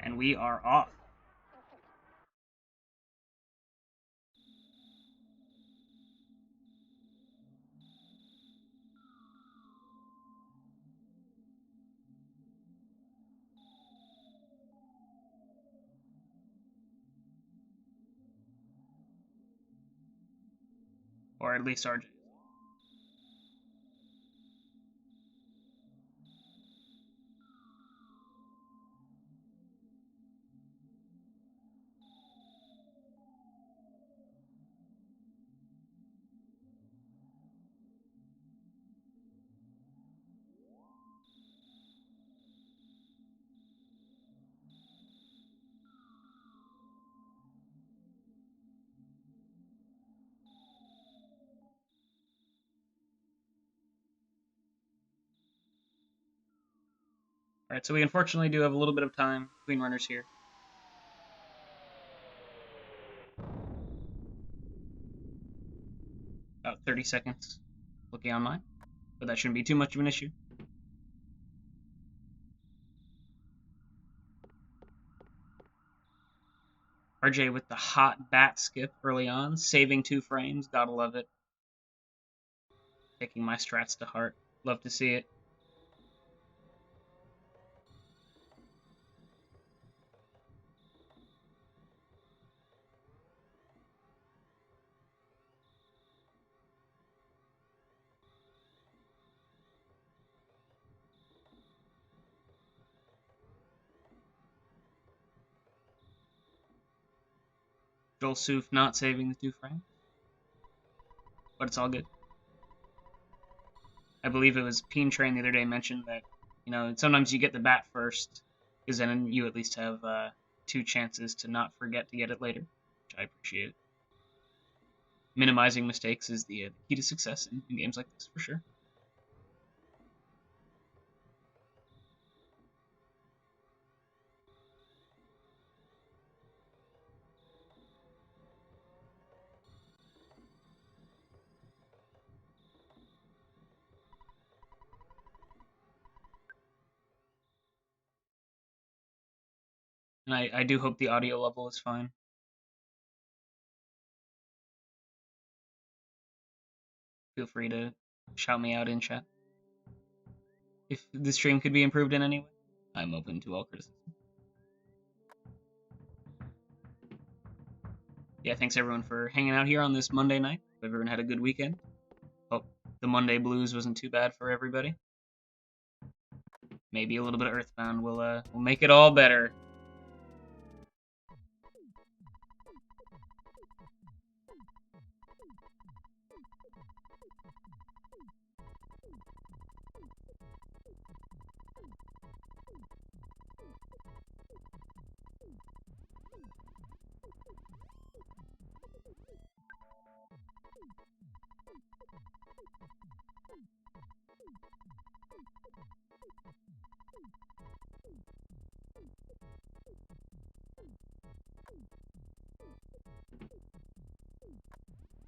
and we are off. Or at least RJ. Alright, so we unfortunately do have a little bit of time between runners here. About 30 seconds looking on mine, but that shouldn't be too much of an issue. RJ with the hot bat skip early on, saving 2 frames, gotta love it. Taking my strats to heart, love to see it. Joelsuf not saving the 2 frames, but it's all good. I believe it was Peen Train the other day mentioned that, sometimes you get the bat first, because then you at least have 2 chances to not forget to get it later, which I appreciate. Minimizing mistakes is the key to success in games like this, for sure. And I do hope the audio level is fine. Feel free to shout me out in chat. If the stream could be improved in any way, I'm open to all criticism. Yeah, thanks everyone for hanging out here on this Monday night. Hope everyone had a good weekend. Hope the Monday blues wasn't too bad for everybody. Maybe a little bit of Earthbound will make it all better.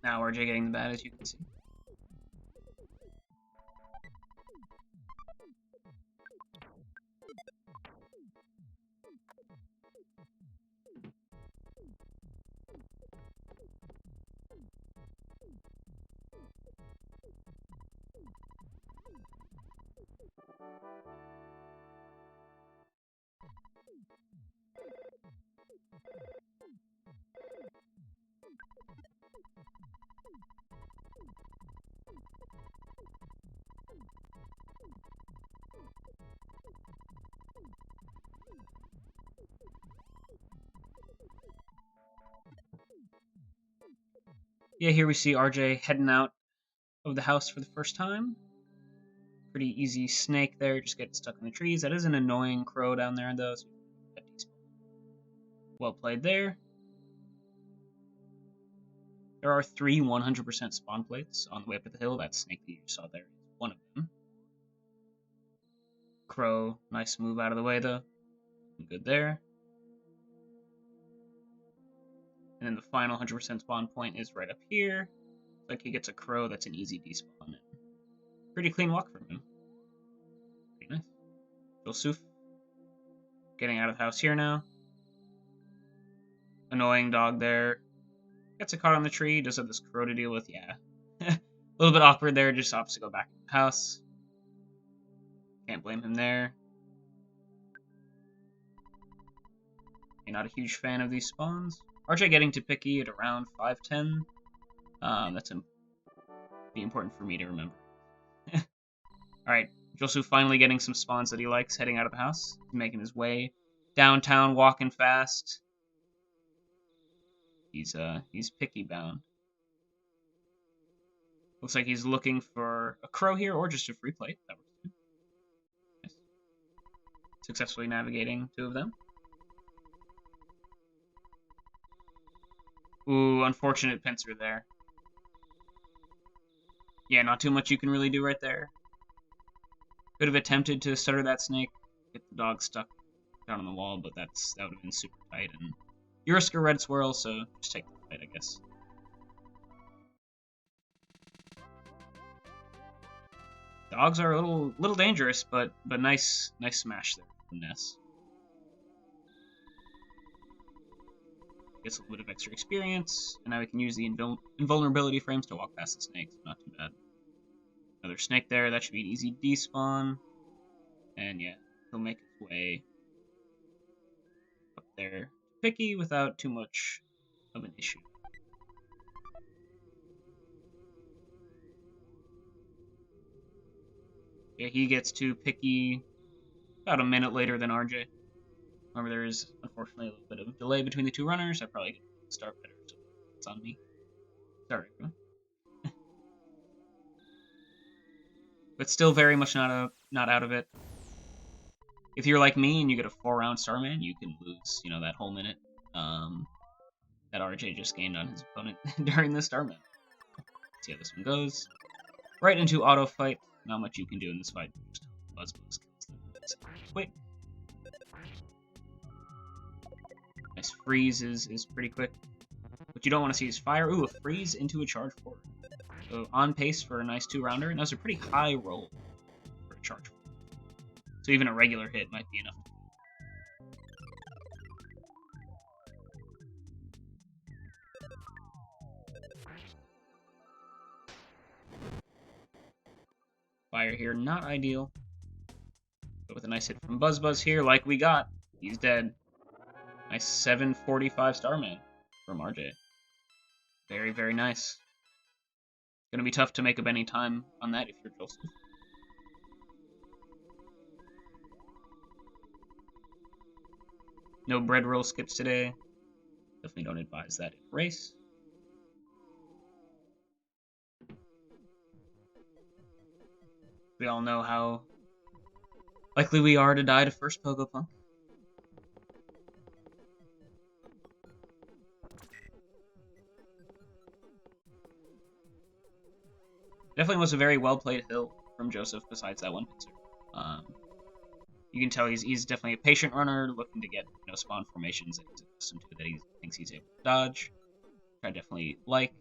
Now RJ getting the bat, as you can see. Yeah, here we see RJ heading out of the house for the first time. Pretty easy snake there, just getting stuck in the trees. That is an annoying crow down there, though. So well played there. There are 3 100% spawn plates on the way up at the hill. That snake that you saw there is one of them. Crow, nice move out of the way, though. Good there. And then the final 100% spawn point is right up here. Looks like he gets a crow. That's an easy despawn. Pretty clean walk from him. Pretty nice. Joelsuf getting out of the house here now. Annoying dog there. Gets a caught on the tree. Does have this crow to deal with. Yeah. A little bit awkward there. Just opts to go back to the house. Can't blame him there. You're not a huge fan of these spawns. RJ getting to picky at around 5'10". That's be important for me to remember. Alright, Joelsuf finally getting some spawns that he likes, heading out of the house, making his way downtown, walking fast. He's picky bound. Looks like he's looking for a crow here, or just a free plate. That works too. Nice. Successfully navigating 2 of them. Ooh, unfortunate pincer there. Yeah, not too much you can really do right there. Could have attempted to stutter that snake, get the dog stuck down on the wall, but that would have been super tight. And you risk a red swirl, so just take the fight, I guess. Dogs are a little dangerous, but nice smash there from Ness. Gets a little bit of extra experience, and now we can use the invulnerability frames to walk past the snakes. Not too bad. Another snake there. That should be an easy despawn. And yeah, he'll make his way up there picky without too much of an issue. Yeah, he gets to picky about a minute later than RJ. Remember, there is unfortunately a little bit of delay between the 2 runners. I probably could start better, so it's on me. Sorry, everyone. But still very much not out of it. If you're like me and you get a 4-round Starman, you can lose, that whole minute that RJ just gained on his opponent during the Starman. Let's see how this one goes. Right into auto fight. Not much you can do in this fight. Just buzz kills them. Quick. Nice freeze is pretty quick. What you don't want to see is fire. Ooh, a freeze into a charge forward. So on pace for a nice 2-rounder, and that was a pretty high roll for a charge forward. So even a regular hit might be enough. Fire here, not ideal. But with a nice hit from Buzz here, like we got, he's dead. Nice 745 Starman from RJ. Very, very nice. Gonna be tough to make up any time on that if you're Joelsuf. No bread roll skips today. Definitely don't advise that in race. We all know how likely we are to die to first Pogo Punk. Definitely was a very well-played hill from Joelsuf, besides that one pincer. You can tell he's definitely a patient runner, looking to get spawn formations that he's accustomed to, that he thinks he's able to dodge. I definitely like,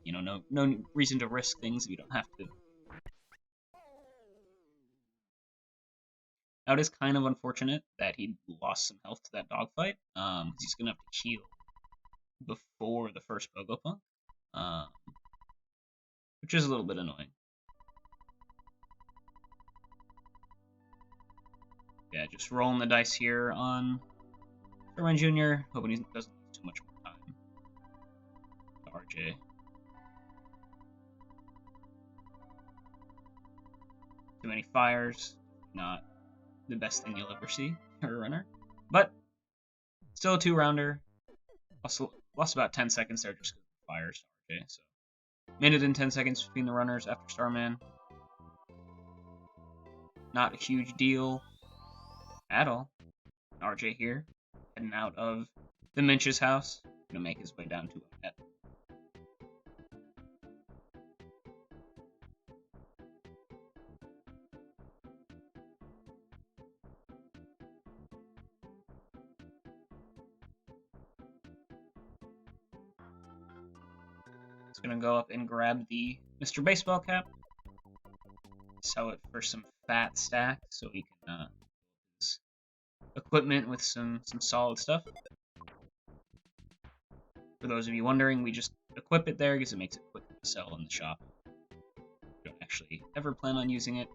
no reason to risk things if you don't have to. Now it is kind of unfortunate that he lost some health to that dogfight, because he's gonna have to heal before the first Pogo Punk, which is a little bit annoying. Yeah, just rolling the dice here on Sherman Jr., hoping he doesn't lose too much more time to RJ. Too many fires, not the best thing you'll ever see for a runner. But still a 2-rounder. Also lost about 10 seconds there just because of the fires to RJ. So minute and 10 seconds between the runners after Starman. Not a huge deal at all. RJ here, heading out of the Minch's house, gonna make his way down to a net. He's gonna go up and grab the Mr. Baseball cap, sell it for some fat stack so he can his equipment with some solid stuff. For those of you wondering, we just equip it there because it makes it quick to sell in the shop. We don't actually ever plan on using it,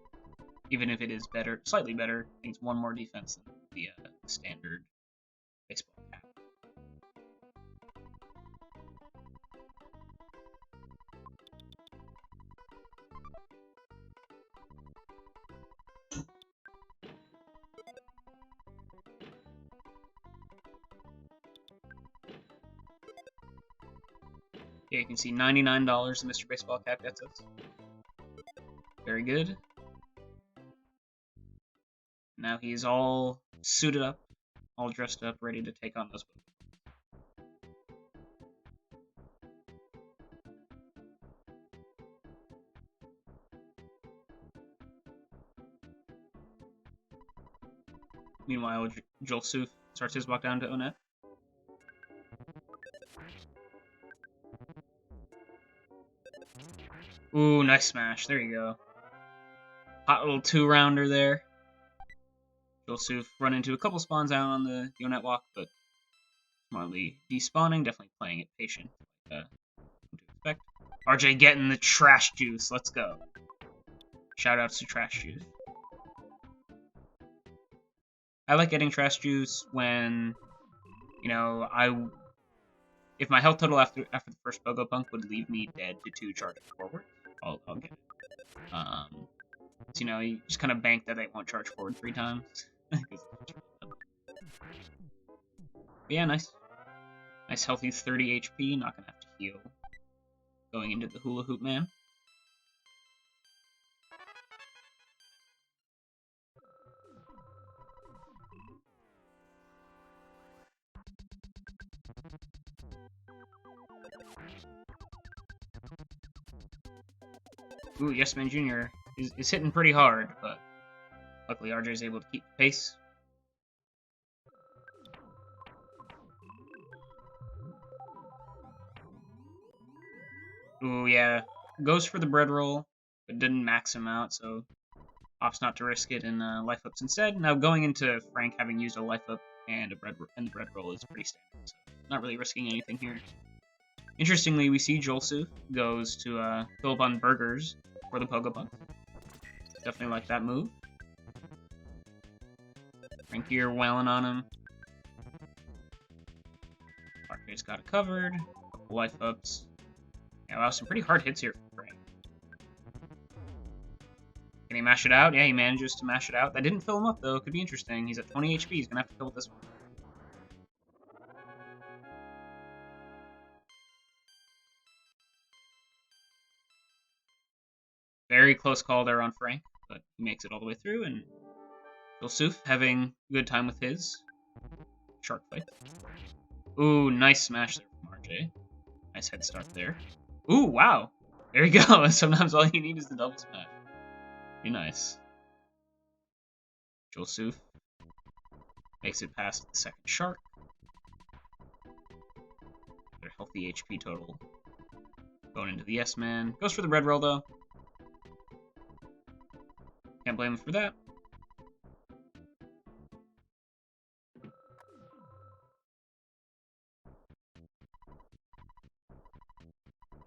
even if it is better, slightly better. I think it's one more defense than the standard baseball cap. Yeah, you can see $99 the Mr. Baseball cap gets us. Very good. Now he's all suited up, all dressed up, ready to take on those. Meanwhile, Joelsuf starts his walk down to Onet. Ooh, nice smash. There you go. Hot little 2-rounder there. Joelsuf run into a couple spawns out on the Onet walk, but smartly despawning, definitely playing it patient. What to expect. RJ getting the trash juice. Let's go. Shoutouts to trash juice. I like getting trash juice when, you know, if my health total after the first Bogo Punk would leave me dead to 2 charges forward, I'll get it. So, you know, you just kind of bank that they won't charge forward 3 times. Yeah, nice. Nice healthy 30 HP, not gonna have to heal going into the Hula Hoop Man. Ooh, Rjsmangit Jr. is hitting pretty hard, but luckily RJ is able to keep the pace. Ooh, yeah. Goes for the bread roll, but didn't max him out, so opts not to risk it and life ups instead. Now going into Frank having used a life up and the bread roll is pretty standard, so not really risking anything here. Interestingly, we see Joelsuf goes to fill up on burgers for the Pogo Punk. Definitely like that move. Frank here wailing on him. Parker's got it covered. Couple life ups. Yeah, wow, some pretty hard hits here for Frank. Can he mash it out? Yeah, he manages to mash it out. That didn't fill him up, though. Could be interesting. He's at 20 HP. He's going to have to fill this one. Very close call there on Frank, but he makes it all the way through, and Joelsuf having a good time with his shark fight. Ooh, nice smash there from RJ. Nice head start there. Ooh, wow. There you go. Sometimes all you need is the double smash. Pretty nice. Joelsuf makes it past the second shark. Their healthy HP total. Going into the S-Man. Goes for the red roll, though. Can't blame him for that.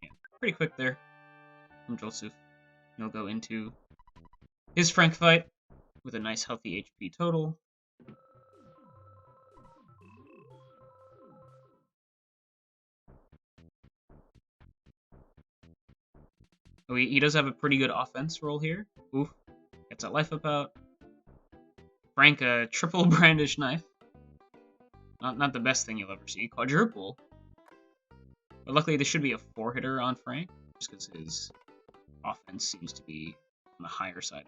Yeah, pretty quick there from Joelsuf. He'll go into his Frank fight with a nice healthy HP total. Oh, he does have a pretty good offense roll here. Oof. Gets that life up out. Frank, a triple brandish knife. Not the best thing you'll ever see. Quadruple. But luckily, this should be a 4-hitter on Frank, just because his offense seems to be on the higher side.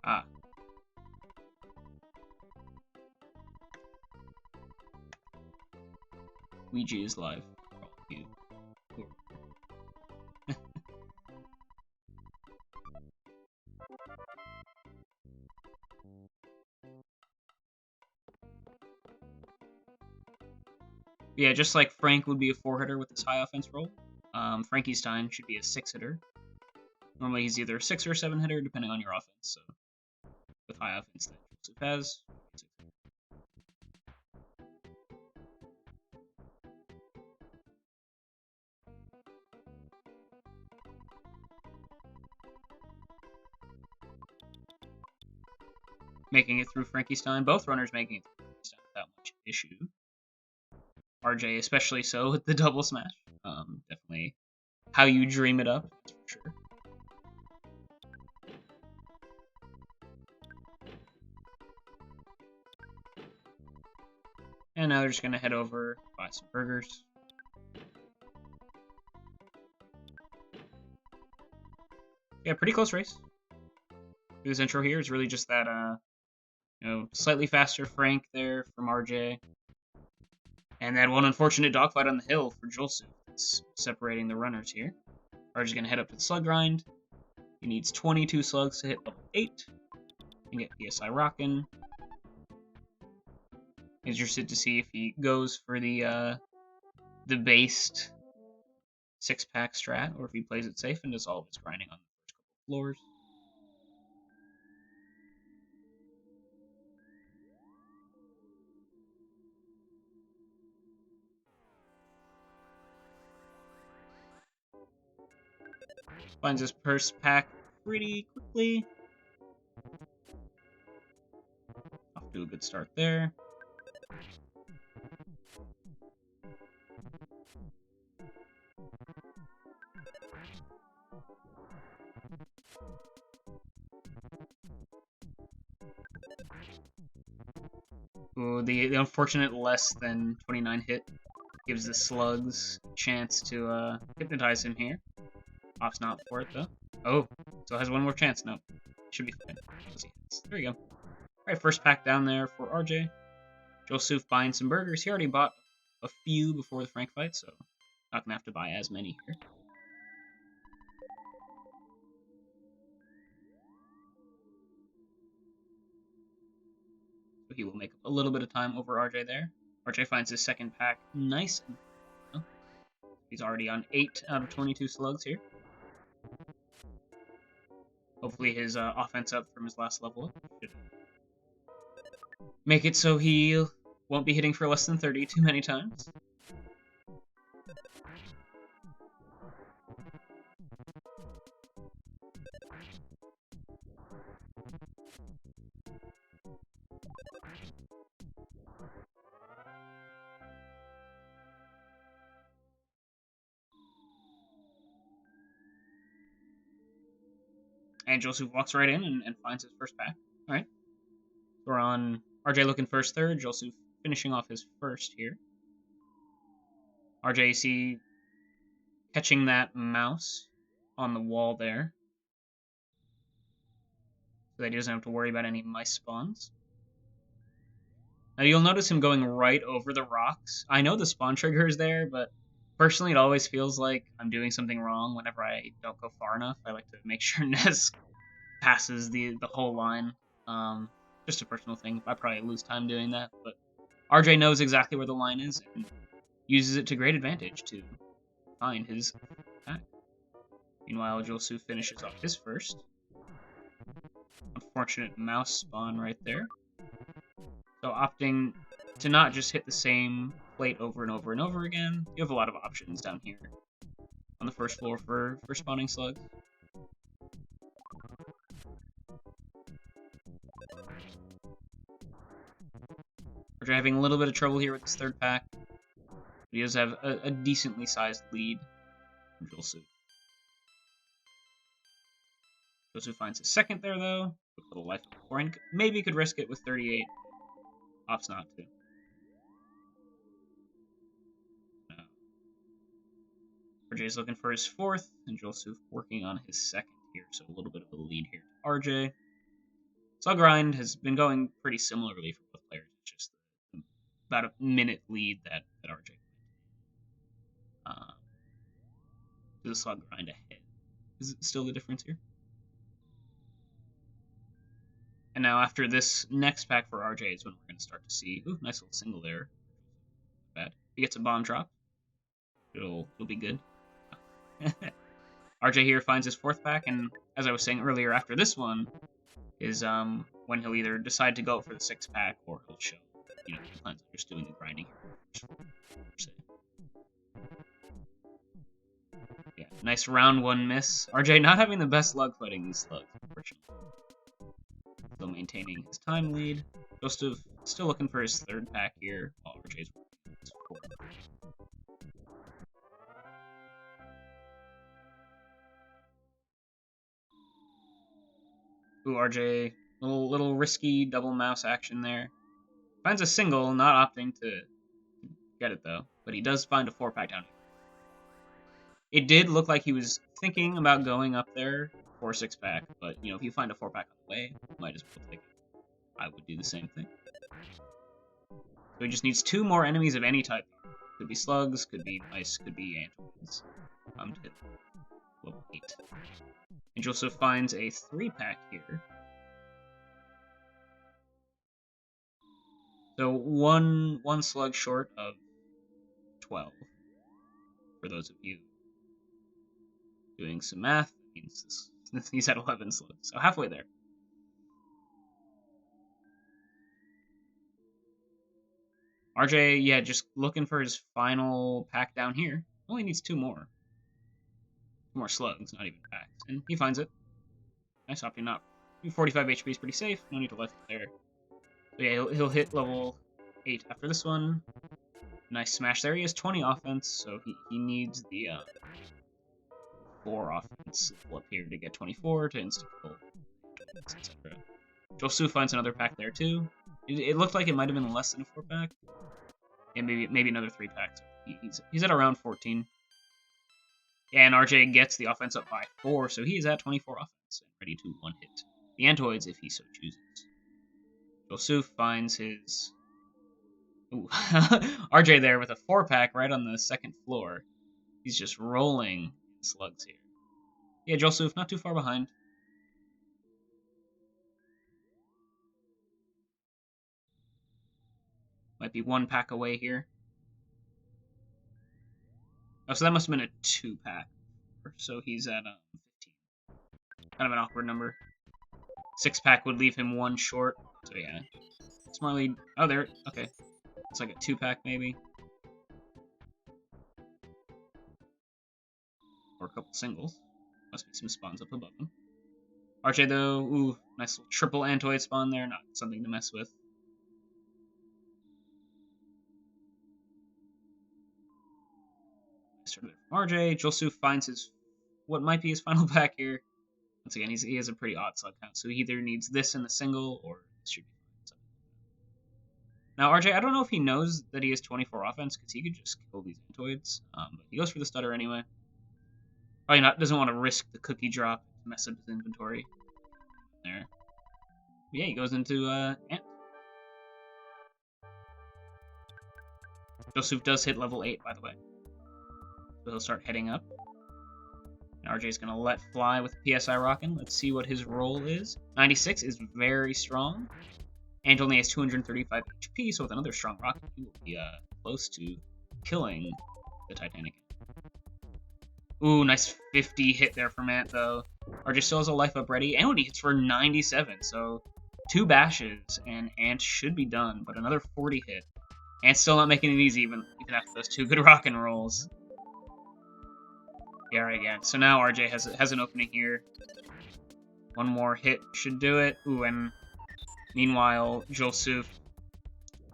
Ah. Ouija is live. Yeah, just like Frank would be a 4-hitter with his high offense roll, Frankenstein should be a 6-hitter. Normally he's either a 6 or a 7-hitter, depending on your offense. So with high offense that Joelsuf has. making it through Frankenstein. Both runners making it through Frankenstein without much issue. RJ especially so with the double smash. Definitely how you dream it up, that's for sure. And now they're just going to head over, buy some burgers. Yeah, pretty close race. This intro here is really just that, slightly faster Frank there from RJ. And that one unfortunate dogfight on the hill for Joelsuf. It's separating the runners here. RJ's going to head up to the slug grind. He needs 22 slugs to hit level 8 and get PSI rockin'. Interested to see if he goes for the based 6-pack strat, or if he plays it safe and does all of his grinding on the first couple floors. Finds his first pack pretty quickly. Off to a good start there. Ooh, the unfortunate less than 29 hit gives the slugs a chance to hypnotize him here. Opts not for it though. Oh, still has one more chance. No, should be fine. There you go. Alright, first pack down there for RJ. Joelsuf buying some burgers. He already bought a few before the Frank fight, so not gonna have to buy as many here. So he will make a little bit of time over RJ there. RJ finds his second pack nice. He's already on 8 out of 22 slugs here. Hopefully his offense up from his last level up should make it so he won't be hitting for less than 30 too many times. And Joelsuf walks right in and finds his first pack. Alright. We're on RJ looking for his third, Joelsuf finishing off his first here. RJ, see, catching that mouse on the wall there, so that he doesn't have to worry about any mice spawns. Now you'll notice him going right over the rocks. I know the spawn trigger is there, but personally it always feels like I'm doing something wrong whenever I don't go far enough. I like to make sure Nez passes the whole line. Just a personal thing. I probably lose time doing that, but RJ knows exactly where the line is and uses it to great advantage to find his pack. Meanwhile, Joelsuf finishes off his first. Unfortunate mouse spawn right there. So opting to not just hit the same plate over and over and over again, you have a lot of options down here on the first floor for spawning slugs. We're having a little bit of trouble here with this third pack. But he does have a decently sized lead from Joelsuf. Joelsuf finds his second there, though. With a little life before, and maybe could risk it with 38. Opts not to. No. RJ is looking for his fourth, and Joelsuf working on his second here, so a little bit of a lead here to RJ. Slug grind has been going pretty similarly for both players. It's just about a minute lead that RJ to the slug grind ahead. Is it still the difference here? And now after this next pack for RJ is when we're going to start to see, ooh, nice little single there. Not bad. If he gets a bomb drop, it'll be good. RJ here finds his fourth pack, and as I was saying earlier, after this one is when he'll either decide to go for the 6-pack or he'll show, he plans on just doing the grinding here. Yeah, nice round 1 miss. RJ not having the best luck fighting these slugs, unfortunately. Still maintaining his time lead. Joelsuf still looking for his third pack here, while Rj's working his fourth. Ooh, RJ, little risky double mouse action there. Finds a single, not opting to get it though, but he does find a 4-pack down here. It did look like he was thinking about going up there for a 6-pack, but you know, if you find a 4-pack on the way, you might as well take it. I would do the same thing. So he just needs 2 more enemies of any type. Could be slugs, could be mice, could be antoids. To hit level 8. And Joelsuf finds a 3-pack here. So one slug short of 12. For those of you doing some math, that means he's at 11 slugs. So halfway there. RJ, yeah, just looking for his final pack down here. Only needs 2 more. 2 more slugs, not even packs. And he finds it. Nice opting not. 45 HP is pretty safe. No need to left it there. But yeah, he'll hit level 8 after this one. Nice smash there. He has 20 offense, so he needs the 4 offense up here to get 24 to insta-kill, etc. Joelsuf finds another pack there too. It looked like it might have been less than a 4-pack. And maybe another 3-pack. So he's at around 14. And RJ gets the offense up by 4, so he is at 24 offense and ready to one-hit the Antoids if he so chooses. Joelsuf finds his... Ooh, RJ there with a 4-pack right on the 2nd floor. He's just rolling slugs here. Yeah, Joelsuf not too far behind. Might be 1 pack away here. Oh, so that must have been a 2-pack. So he's at 15. Kind of an awkward number. 6-pack would leave him 1 short. So yeah. Smartly... Oh, there. Okay. It's like a 2-pack maybe. Or a couple singles. Must be some spawns up above him. RJ though, ooh, nice little triple Antoid spawn there. Not something to mess with. RJ, Joelsuf finds his... what might be his final pack here. Once again, he has a pretty odd slug count, so he either needs this in the single, or this should be fine. Now, RJ, I don't know if he knows that he has 24 offense, because he could just kill these Antoids. But he goes for the stutter anyway. Probably doesn't want to risk the cookie drop to mess up his inventory. There. But yeah, he goes into Ant. Joelsuf does hit level 8, by the way. So he'll start heading up. And RJ's going to let fly with PSI rockin'. Let's see what his roll is. 96 is very strong. And only has 235 HP, so with another strong rocket, he will be close to killing the Titanic. Ooh, nice 50 hit there from Ant, though. RJ still has a life up ready, and he hits for 97, so 2 bashes, and Ant should be done, but another 40 hit. Ant's still not making it easy, even after those 2 good rockin' rolls. Yeah, right, yeah. So now RJ has an opening here. 1 more hit should do it. Ooh, and meanwhile, Joelsuf,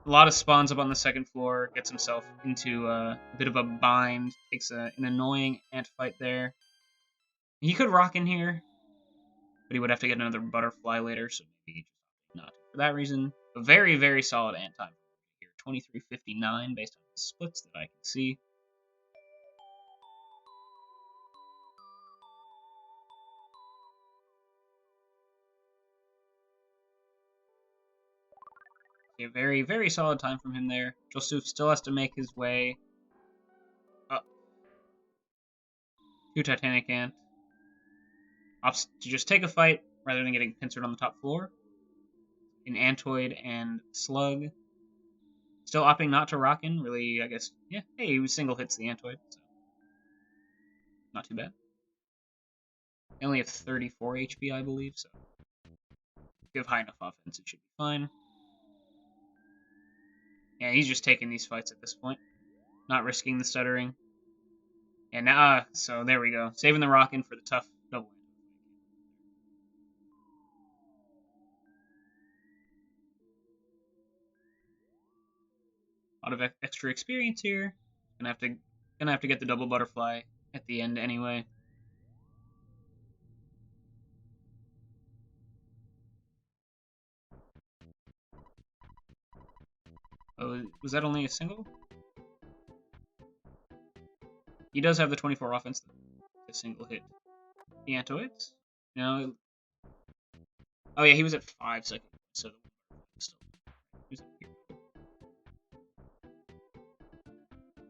a lot of spawns up on the 2nd floor, gets himself into a bit of a bind, takes an annoying ant fight there. He could rock in here, but he would have to get another butterfly later, so maybe not. For that reason, a very, very solid ant time here. 23:59 based on the splits that I can see. A very, very solid time from him there. Joelsuf still has to make his way up to Titanic Ant. Opts to just take a fight rather than getting pincered on the top floor. An Antoid and Slug. Still opting not to rock in. Really, I guess, yeah. Hey, he single hits the Antoid, so not too bad. They only have 34 HP, I believe, so if you have high enough offense, it should be fine. Yeah, he's just taking these fights at this point. Not risking the stuttering. And now, so there we go. Saving the rockin' for the tough double. A lot of extra experience here. Gonna have to get the double butterfly at the end anyway. Oh, was that only a single? He does have the 24 offense. A single hit. The Antoids? No. Oh yeah, he was at 5 seconds. So still.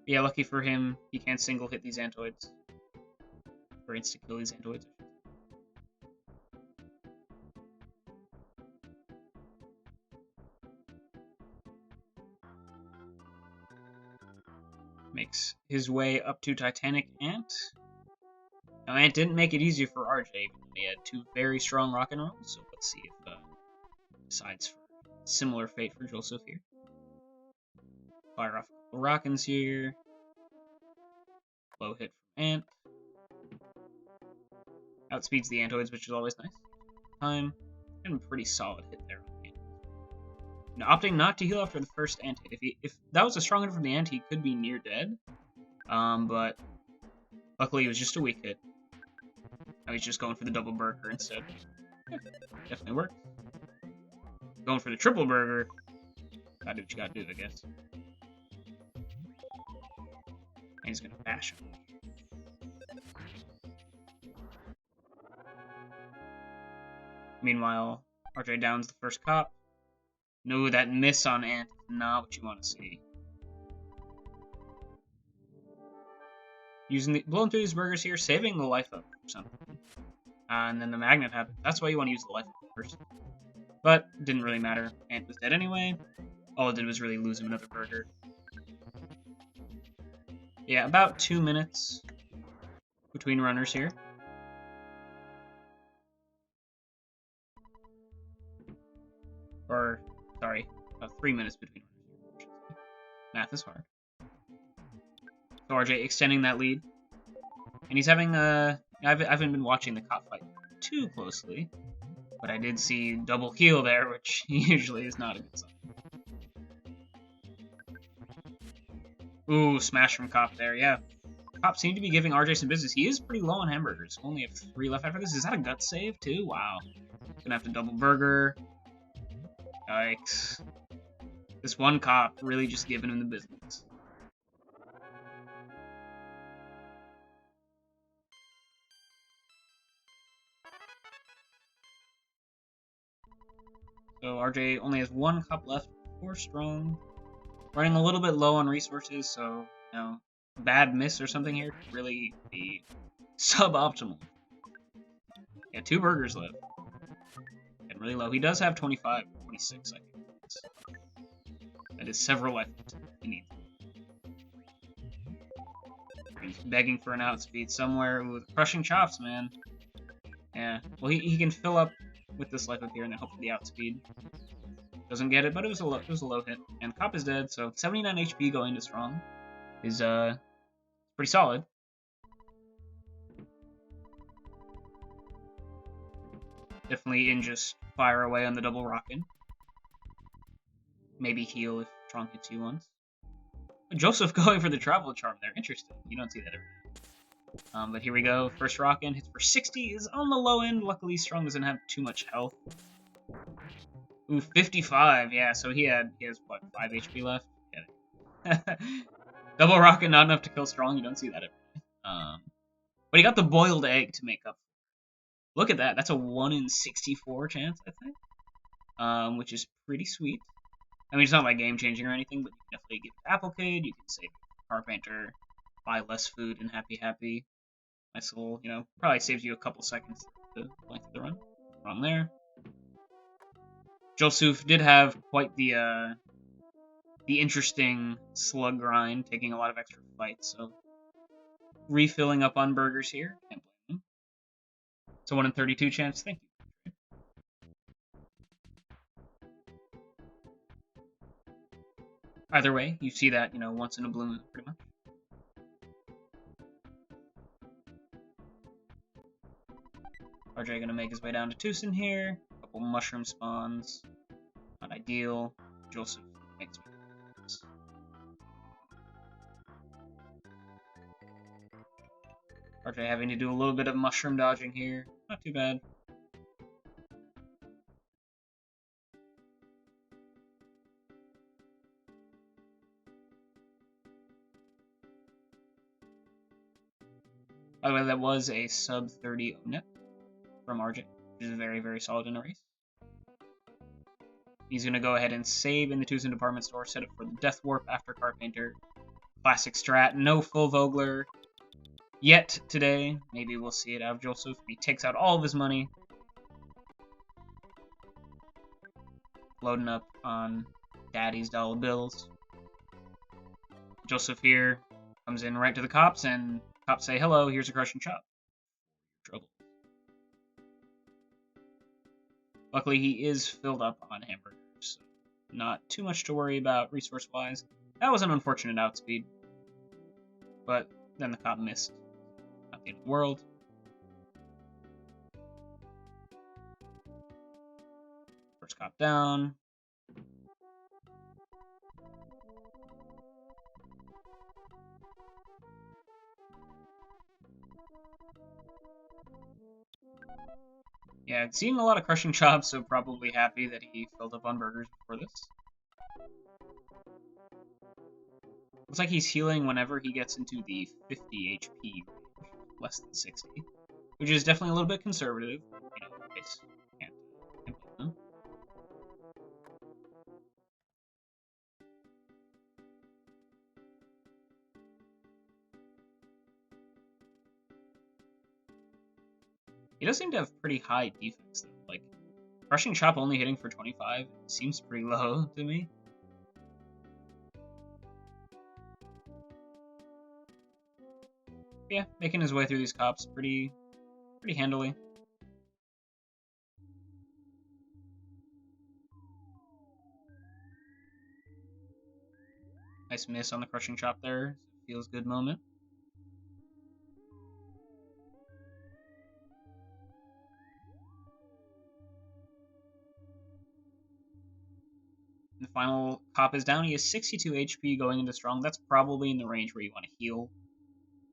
Yeah, lucky for him, he can't single hit these Antoids. Or insta kill these Antoids. Makes his way up to Titanic Ant. Now, Ant didn't make it easier for RJ, even though he had 2 very strong rock and rolls, so let's see if decides for similar fate for Joelsuf here. Fire off a couple rockins here. Low hit from Ant. Outspeeds the Antoids, which is always nice. Time. And a pretty solid hit there. Now, opting not to heal after the first Ant hit. If that was a strong hit from the Ant, he could be near dead. But luckily it was just a weak hit. Now he's just going for the double burger instead. Yeah, definitely works. Going for the triple burger. Gotta do what you gotta do, I guess. And he's gonna bash him. Meanwhile, RJ downs the first cop. No, that miss on Ant is not what you want to see. Blowing through these burgers here, saving the life up or something. And then the magnet happened. That's why you want to use the life up first. But didn't really matter. Ant was dead anyway. All it did was really lose him another burger. Yeah, about 2 minutes between runners here. Or, sorry, about 3 minutes between runners. Math is hard. So RJ extending that lead. And he's having I haven't been watching the cop fight too closely, but I did see double heal there, which usually is not a good sign. Ooh, smash from Cop there, yeah. Cop seemed to be giving RJ some business. He is pretty low on hamburgers. Only have 3 left after this. Is that a gut save, too? Wow. Gonna have to double burger. Yikes. This one Cop really just giving him the business. So RJ only has 1 Cop left. 4 strong. Running a little bit low on resources, so, you know, bad miss or something here could really be suboptimal. Yeah, 2 burgers left. Getting really low. He does have 25, 26, I think. That is several life he needs. He's begging for an outspeed somewhere with crushing chops, man. Yeah, well, he can fill up with this life up here and then hope for the outspeed. Doesn't get it, but it was a low hit. And Cop is dead, so 79 HP going to strong is pretty solid. Definitely in just fire away on the double rockin'. Maybe heal if strong hits you once. Joelsuf going for the travel charm there. Interesting. You don't see that every day. But here we go. First rockin' hits for 60 is on the low end. Luckily, strong doesn't have too much health. Ooh, 55, yeah, so he has, what, 5 HP left? Yeah. Double rocket, not enough to kill strong, you don't see that every day. But he got the boiled egg to make up. Look at that, that's a 1 in 64 chance, I think. Which is pretty sweet. I mean, it's not like game-changing or anything, but you can definitely get Applecade, you can save Carpenter, buy less food, and happy. Nice little, you know, probably saves you a couple seconds to length of the run. Wrong there. Joelsuf did have quite the interesting slug grind, taking a lot of extra fights, so refilling up on burgers here. Can't blame him. It's a 1 in 32 chance. Thank you. Either way, you see that, you know, once in a blue moon, pretty much. RJ gonna make his way down to Tucson here. A couple mushroom spawns. Not ideal. Joelsuf makes me. RJ having to do a little bit of mushroom dodging here. Not too bad. By the way, that was a sub 30 net from RJ, which is very, very solid in a race. He's going to go ahead and save in the Tucson department store, set up for the Death Warp after Carpenter. Classic strat, no full Vogler yet today. Maybe we'll see it out of Joelsuf. He takes out all of his money. Loading up on Daddy's dollar bills. Joelsuf here comes in right to the cops, and cops say, hello, here's a crushing chop. Trouble. Luckily, he is filled up on hamburgers, so not too much to worry about resource-wise. That was an unfortunate outspeed, but then the cop missed. Not the end of the world. First cop down. Yeah, seeing a lot of crushing chops, so probably happy that he filled up on burgers before this. Looks like he's healing whenever he gets into the 50 HP range, less than 60, which is definitely a little bit conservative. You know, in case can't blame them. He does seem to have pretty high defense, though. Like, crushing chop only hitting for 25 seems pretty low to me. Yeah, making his way through these cops pretty handily. Nice miss on the crushing chop there. Feels good moment. The final cop is down. He has 62 HP going into Strong. That's probably in the range where you want to heal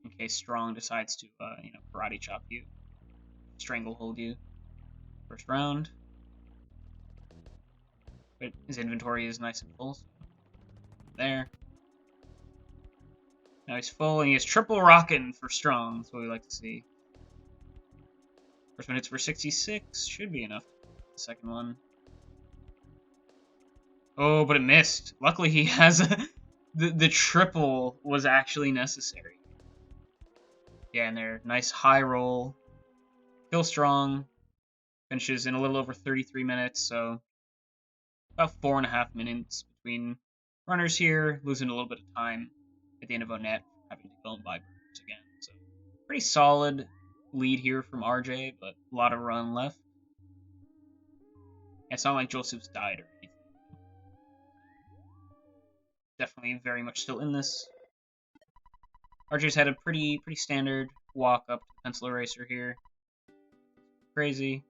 in case Strong decides to, karate chop you, stranglehold you. First round. But his inventory is nice and full. So there. Now he's full, and he is triple rocking for Strong. That's what we like to see. First one hits for 66. Should be enough. The second one. Oh, but it missed. Luckily, he has the triple was actually necessary. Yeah, and there, nice high roll. Kill Strong. Finishes in a little over 33 minutes, so about 4.5 minutes between runners here, losing a little bit of time at the end of Onet, having to go and buy burgers again. So pretty solid lead here from RJ, but a lot of run left. It's not like Joelsuf's died or anything. Definitely very much still in this. RJ's had a pretty standard walk up to Pencil Eraser here. Crazy.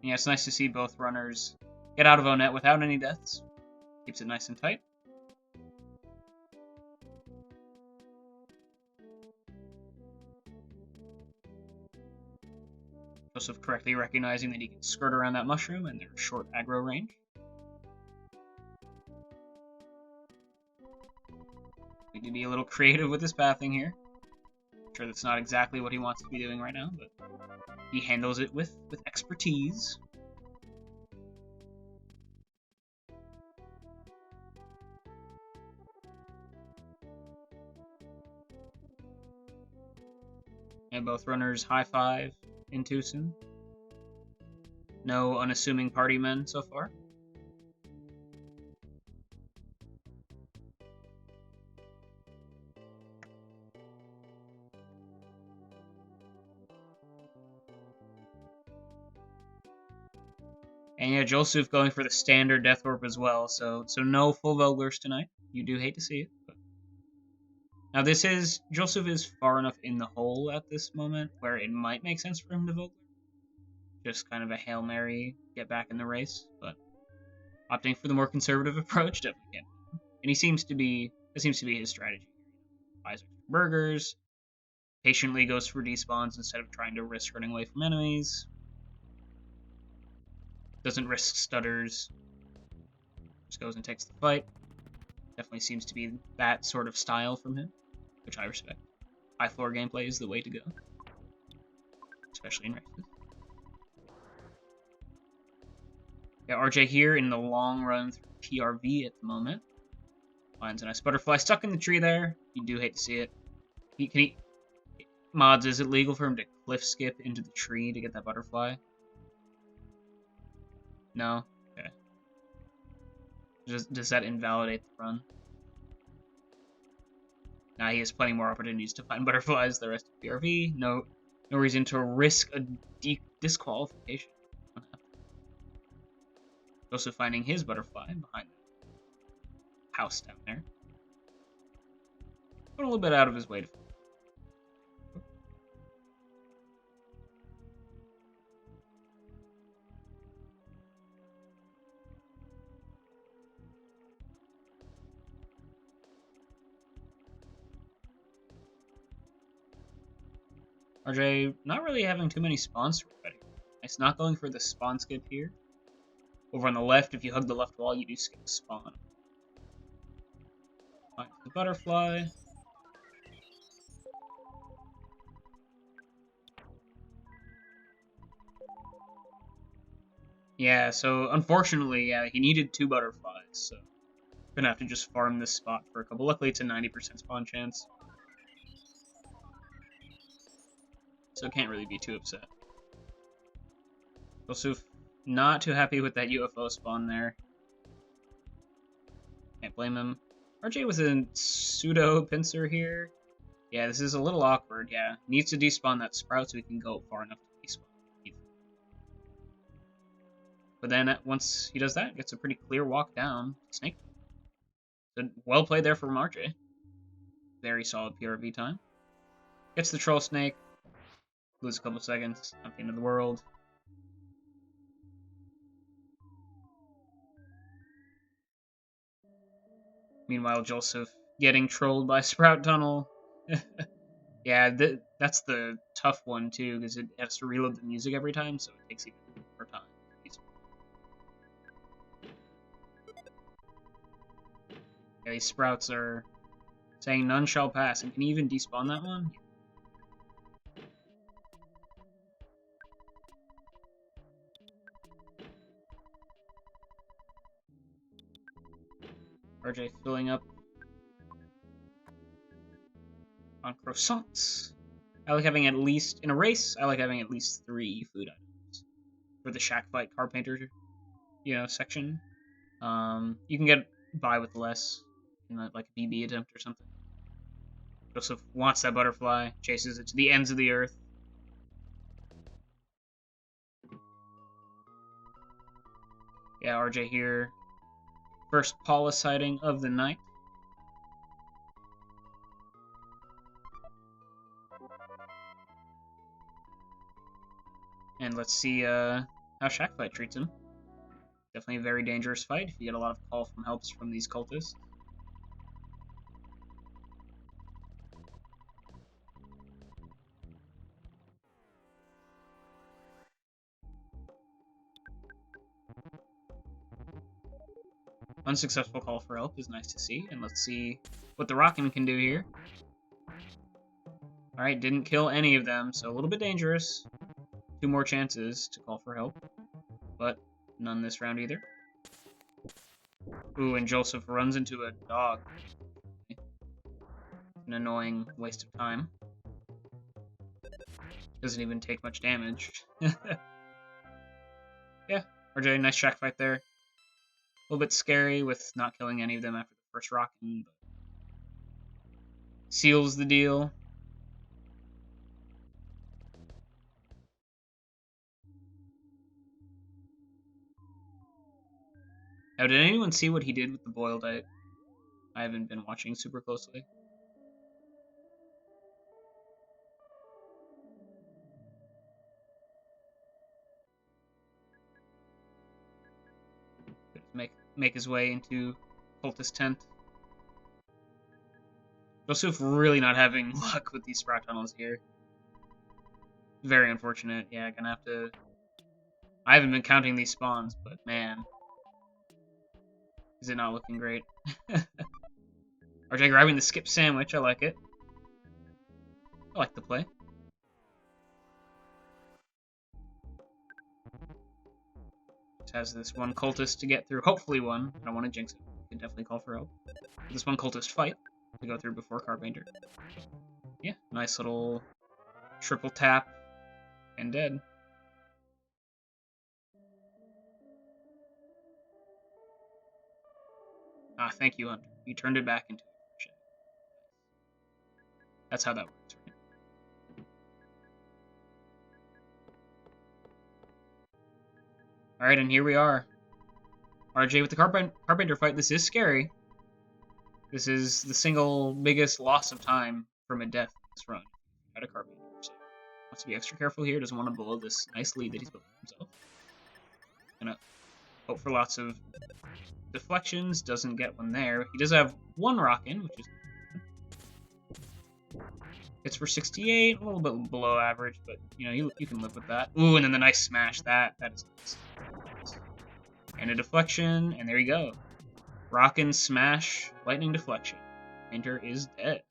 Yeah, it's nice to see both runners get out of Onet without any deaths. Keeps it nice and tight. Joelsuf correctly recognizing that he can skirt around that mushroom and their short aggro range. We need to be a little creative with his pathing here. I'm sure that's not exactly what he wants to be doing right now, but he handles it with expertise. And both runners high five in Tucson. No unassuming party men so far. And yeah, Joelsuf going for the standard Death Warp as well, so no full Voglers tonight. You do hate to see it. But now Joelsuf is far enough in the hole at this moment where it might make sense for him to Vogler. just kind of a Hail Mary, get back in the race, but opting for the more conservative approach definitely can't. And that seems to be his strategy. Buys burgers, patiently goes for despawns instead of trying to risk running away from enemies. Doesn't risk stutters. Just goes and takes the fight. Definitely seems to be that sort of style from him, which I respect. High floor gameplay is the way to go, especially in races. Yeah, RJ here in the long run through PRV at the moment. Finds a nice butterfly stuck in the tree there. You do hate to see it. Mods, is it legal for him to cliff skip into the tree to get that butterfly? No? Okay. Does that invalidate the run? Now he has plenty more opportunities to find butterflies the rest of PRV. No reason to risk a disqualification. Also finding his butterfly behind the house down there. Going a little bit out of his way to find. RJ not really having too many spawns ready. It's not going for the spawn skip here. Over on the left, if you hug the left wall, you do skip a spawn. Find the butterfly. Yeah, so unfortunately, yeah, he needed 2 butterflies, so gonna have to just farm this spot for a couple. Luckily, it's a 90% spawn chance, so can't really be too upset. Joelsuf not too happy with that UFO spawn there. Can't blame him. RJ with a pseudo pincer here. Yeah, this is a little awkward, yeah. Needs to despawn that sprout so he can go far enough to despawn. But then once he does that, gets a pretty clear walk down. Snake. So well played there from RJ. Very solid PRV time. Gets the troll snake. Lose a couple seconds. Not the end of the world. Meanwhile, Joelsuf getting trolled by Sprout Tunnel. Yeah, that's the tough one too, because it has to reload the music every time, so it takes even more time. Yeah, these sprouts are saying none shall pass, and can you even despawn that one? RJ filling up on croissants. I like having at least, in a race, I like having at least 3 food items. For the shack fight carpenter, section. You can get by with less in like a BB attempt or something. Joelsuf wants that butterfly, chases it to the ends of the earth. Yeah, RJ here. First Paula sighting of the night. And let's see how Shack Fight treats him. Definitely a very dangerous fight if you get a lot of call from helps from these cultists. Unsuccessful call for help is nice to see, and let's see what the Rockin' can do here. Alright, didn't kill any of them, so a little bit dangerous. 2 more chances to call for help, but none this round either. Ooh, and Joelsuf runs into a dog. An annoying waste of time. Doesn't even take much damage. Yeah, RJ, nice shack fight there. A little bit scary with not killing any of them after the first Rockin', but seals the deal. Now, did anyone see what he did with the boiled egg? I haven't been watching super closely. make his way into Cultist tent. Joelsuf really not having luck with these sprout tunnels here. Very unfortunate. Yeah, gonna have to... I haven't been counting these spawns, but man, is it not looking great. RJ grabbing the skip sandwich, I like it. I like the play. Just has this one cultist to get through, hopefully one. I don't want to jinx it. Can definitely call for help. This one cultist fight to go through before Carpenter. Yeah, nice little triple tap and dead. Ah, thank you, Hunter. You turned it back into a shit. That's how that works, right? Alright, and here we are. RJ with the Carpenter fight. This is scary. This is the single biggest loss of time from a death in this run. At a Carpenter, so wants to be extra careful here. Doesn't want to blow this nice lead that he's built for himself. Gonna hope for lots of deflections. Doesn't get one there. He does have one rock-in, which is... Hits for 68, a little bit below average, but you know, you can live with that. Ooh, and then the nice smash. That is nice. And a deflection, and there you go. Rockin' smash, lightning deflection. Painter is dead.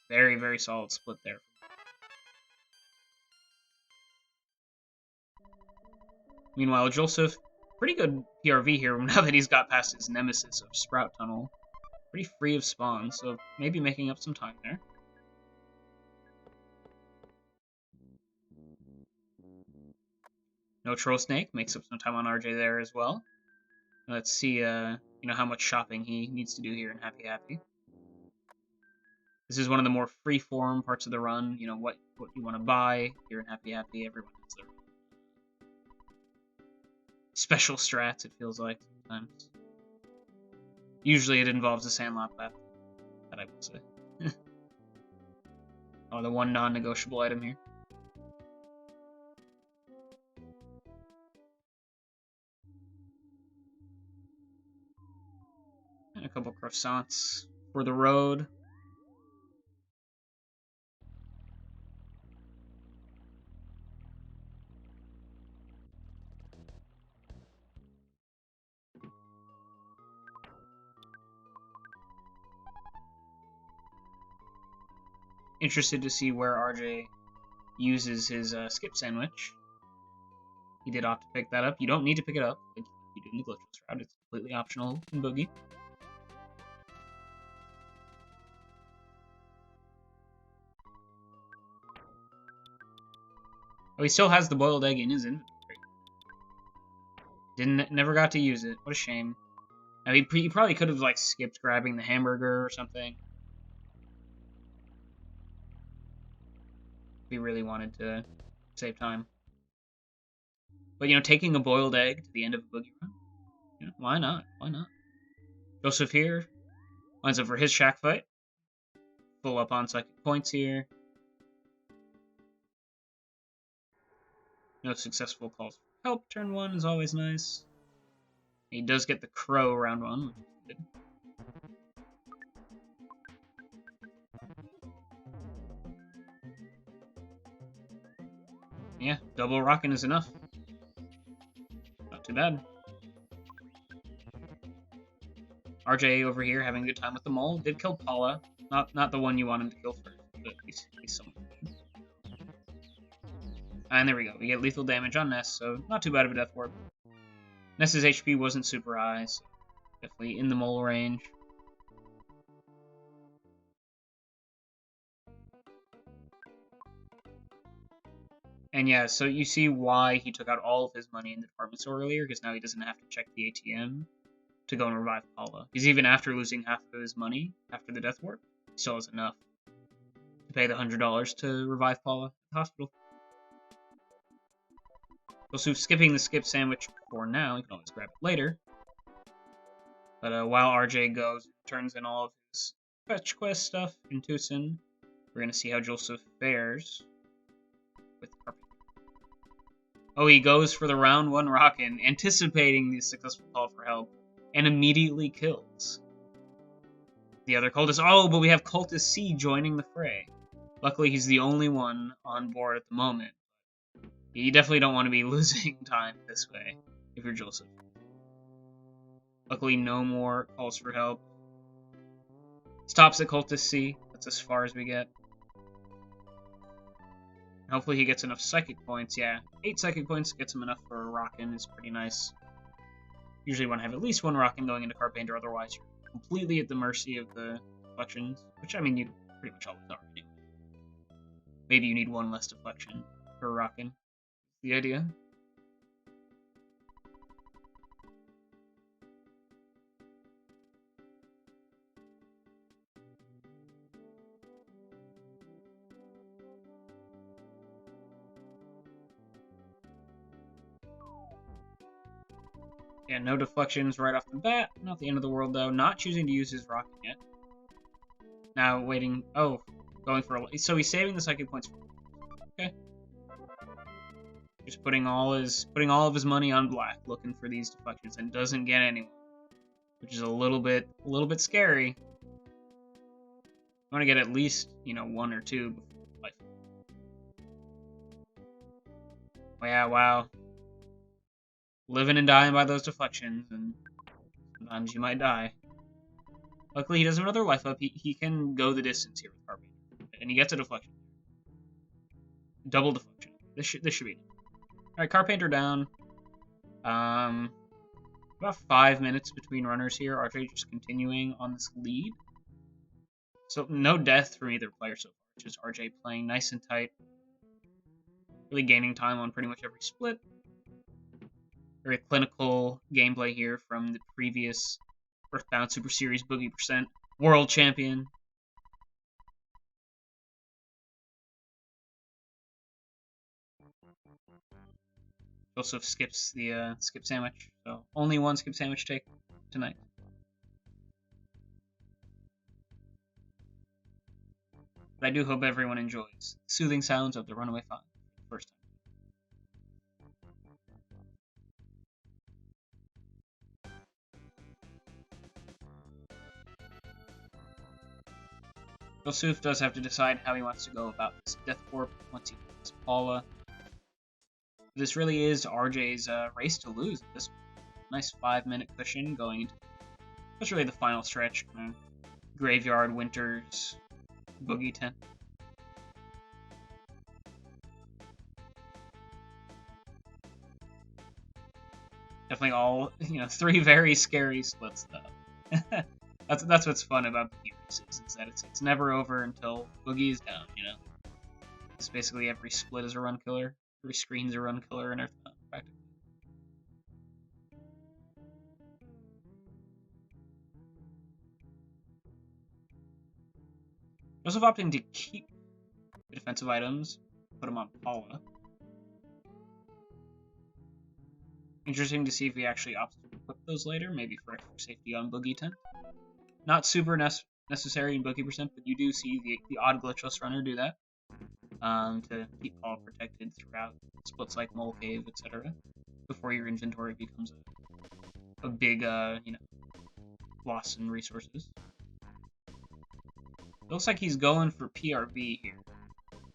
Very, very solid split there. Meanwhile, Joelsuf, pretty good PRV here now that he's got past his nemesis of Sprout Tunnel. Pretty free of spawns, so maybe making up some time there. No Troll Snake, makes up some time on RJ there as well. Let's see, you know, how much shopping he needs to do here in Happy Happy. This is one of the more free-form parts of the run. You know, what you want to buy here in Happy Happy. Everyone has their special strats, it feels like, sometimes. Usually it involves a Sandlot left, that I will say. Oh, the one non-negotiable item here. And a couple croissants for the road. Interested to see where RJ uses his skip sandwich. He did opt to pick that up. You don't need to pick it up like you do in the glitchless route. It's completely optional in Boogey. Oh, he still has the boiled egg in his inventory. Never got to use it. What a shame. I mean, he probably could have like skipped grabbing the hamburger or something. If he really wanted to save time. But, you know, taking a boiled egg to the end of a Boogey run, you know, why not? Why not? Joelsuf here lines up for his shack fight. Full up on psychic points here. No successful calls for help. Turn 1 is always nice. He does get the crow round 1, which is good. Yeah, double rockin' is enough. Not too bad. RJ over here having a good time with the mole. Did kill Paula. Not the one you want him to kill first, but he's someone. And there we go. We get lethal damage on Ness, so not too bad of a death warp. Ness's HP wasn't super high, so definitely in the mole range. And yeah, so you see why he took out all of his money in the department store earlier, because now he doesn't have to check the ATM to go and revive Paula. Because even after losing half of his money after the death warp, he still has enough to pay the $100 to revive Paula at the hospital. So skipping the skip sandwich for now, you can always grab it later. But while RJ goes and turns in all of his fetch quest stuff in Tucson, we're going to see how Joelsuf fares with Carpenter. Oh, he goes for the round 1 Rockin', anticipating the successful call for help, and immediately kills the other cultist. Oh, but we have Cultist C joining the fray. Luckily, he's the only one on board at the moment. You definitely don't want to be losing time this way if you're Joelsuf. Luckily, no more calls for help. Stops at Cultist C. That's as far as we get. Hopefully he gets enough psychic points. Yeah, 8 psychic points gets him enough for a Rockin'. Is pretty nice. Usually want to have at least 1 Rockin' going into Carpenter, otherwise you're completely at the mercy of the deflections. Which, I mean, you pretty much always are anyway. Maybe you need 1 less deflection for a Rockin'. The idea. Yeah, no deflections right off the bat. Not the end of the world, though. Not choosing to use his Rockin' yet. Now waiting. Oh, going for a. So he's saving the psychic points. Okay. Just putting all of his money on black, looking for these deflections, and doesn't get anyone, which is a little bit scary. You want to get at least 1 or 2 before life. Oh, yeah, wow. Living and dying by those deflections, and sometimes you might die. Luckily, he does have another life up. He can go the distance here with Carpenter, and he gets a deflection. Double deflection. This should be enough. All right, Carpenter down. About 5 minutes between runners here. RJ just continuing on this lead. So no death from either player so far. Just RJ playing nice and tight. Really gaining time on pretty much every split. Very clinical gameplay here from the previous Earthbound Super Series Boogey % world champion. Joelsuf skips the skip sandwich, so only 1 skip sandwich take tonight. But I do hope everyone enjoys the soothing sounds of the Runaway 5 for the first time. Joelsuf does have to decide how he wants to go about this Death Corp once he gets Paula. This really is RJ's race to lose at this point. Nice 5-minute cushion going into that's really the final stretch. Graveyard, Winters, Boogey tent. Definitely all 3 very scary splits though. That's what's fun about Boogey races, is that it's never over until Boogey is down. It's basically every split is a run killer, every screen's a run killer, and everything practically. Joelsuf opting to keep the defensive items, put them on Paula. Interesting to see if he actually opts to equip those later, maybe for extra safety on Boogey tent. Not super necessary in Boogey %, but you do see the odd glitchless runner do that to keep Paula protected throughout splits like Mole Cave, etc. Before your inventory becomes a big loss in resources. It looks like he's going for PRB here.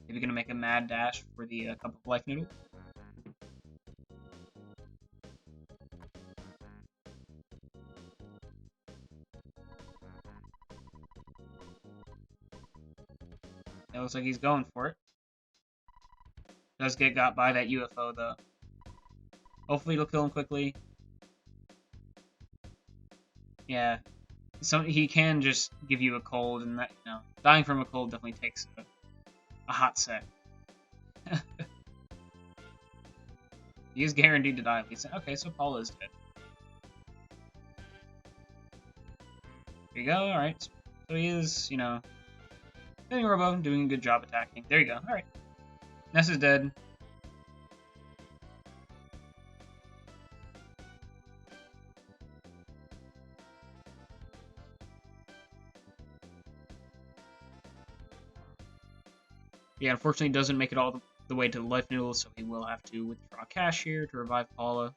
Maybe gonna make a mad dash for the Cup of Life Noodle. It looks like he's going for it. Does get got by that UFO though. Hopefully it'll kill him quickly. Yeah. So he can just give you a cold, and that dying from a cold definitely takes a hot sec. He is guaranteed to die at least. Okay, so Paula is dead. There you go, alright. So he is, hitting Robo, doing a good job attacking. There you go, alright. Ness is dead. Yeah, unfortunately doesn't make it all the way to the life noodle, so he will have to withdraw cash here to revive Paula.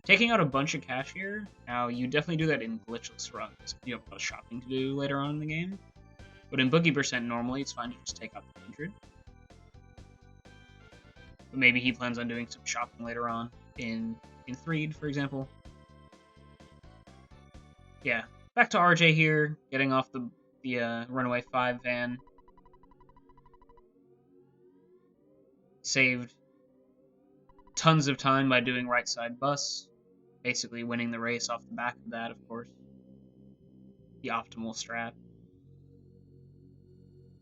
Taking out a bunch of cash here, now you definitely do that in glitchless runs. You have a lot of shopping to do later on in the game. But in Boogey percent normally, it's fine to just take out the 100. But maybe he plans on doing some shopping later on in Threed, for example. Yeah, back to RJ here, getting off the Runaway 5 van. Saved tons of time by doing right side bus. Basically winning the race off the back of that, of course. The optimal strat.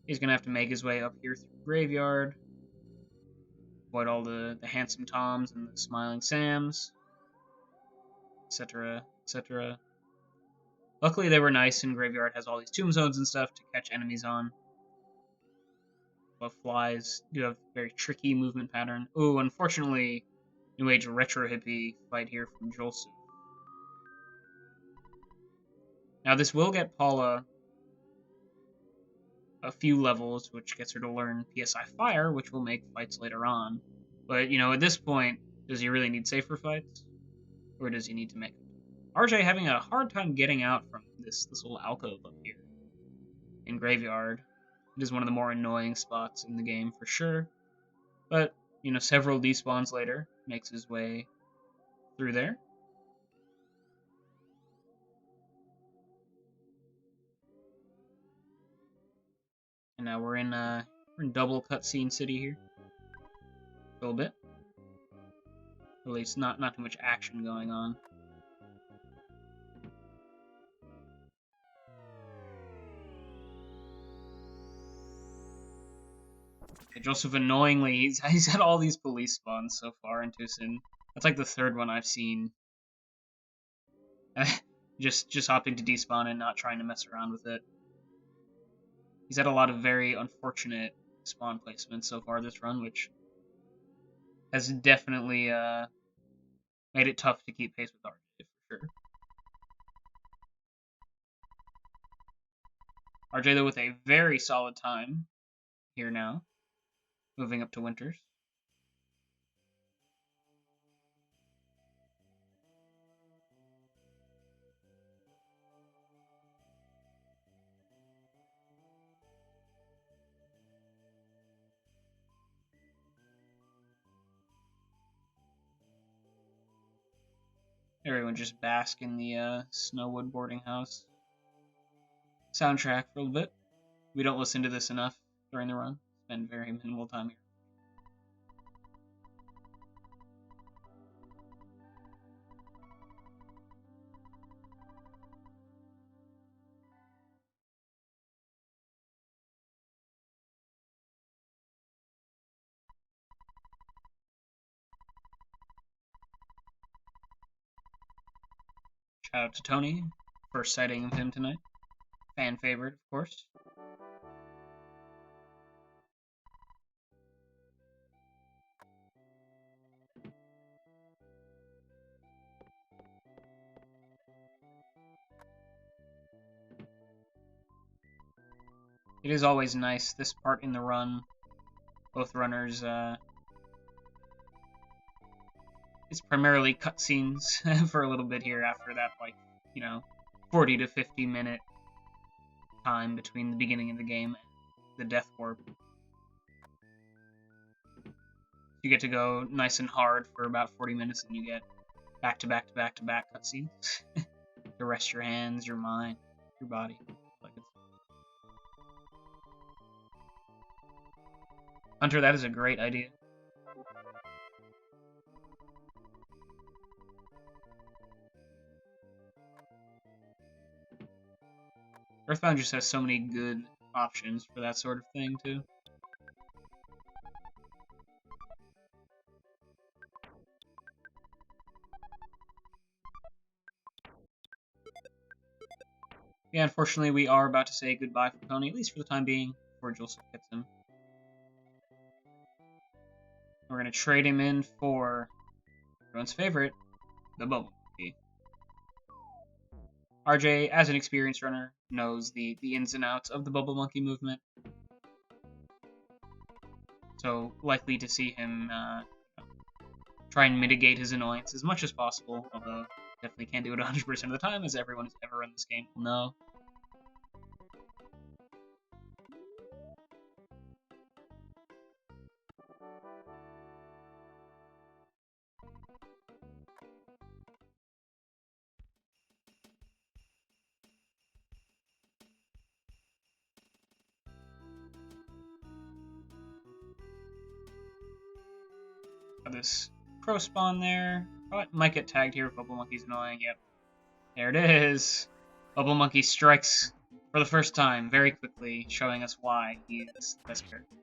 He's going to have to make his way up here through Graveyard. Avoid all the Handsome Toms and the Smiling Sams. Etc, etc. Luckily they were nice, and Graveyard has all these tomb zones and stuff to catch enemies on. But flies do have a very tricky movement pattern. Ooh, unfortunately, New Age Retro Hippie fight here from Joelsuf. Now this will get Paula a few levels, which gets her to learn PSI Fire, which will make fights later on. But, you know, at this point, does he really need safer fights? Or does he need to make them? RJ having a hard time getting out from this little alcove up here in Graveyard. It is one of the more annoying spots in the game for sure. But, you know, several despawns later, makes his way through there. And now we're in double cutscene city here. A little bit. At least not too much action going on. Joelsuf annoyingly, he's had all these police spawns so far in Tucson. That's like the third one I've seen. just opting to despawn and not trying to mess around with it. He's had a lot of very unfortunate spawn placements so far this run, which has definitely made it tough to keep pace with RJ for sure. RJ though with a very solid time here now. Moving up to Winters. Everyone just bask in the Snowwood boarding house soundtrack for a little bit. We don't listen to this enough during the run. Spend very minimal time here. Shout out to Tony, first sighting of him tonight. Fan favorite, of course. It is always nice, this part in the run, both runners, it's primarily cutscenes for a little bit here after that, like, you know, 40 to 50 minute time between the beginning of the game and the Death Warp. You get to go nice and hard for about 40 minutes, and you get back to back to back to back cutscenes to rest your hands, your mind, your body. Hunter, that is a great idea. Earthbound just has so many good options for that sort of thing, too. Yeah, unfortunately, we are about to say goodbye for Tony, at least for the time being, before Joelsuf gets him. We're going to trade him in for everyone's favorite, the Bubble Monkey. RJ, as an experienced runner, knows the ins and outs of the Bubble Monkey movement. So likely to see him try and mitigate his annoyance as much as possible, although definitely can't do it 100% of the time, as everyone who's ever run this game will know. Got this crow spawn there. Oh, it might get tagged here if Bubble Monkey's annoying. Yep. There it is. Bubble Monkey strikes for the first time very quickly, showing us why he is the best character.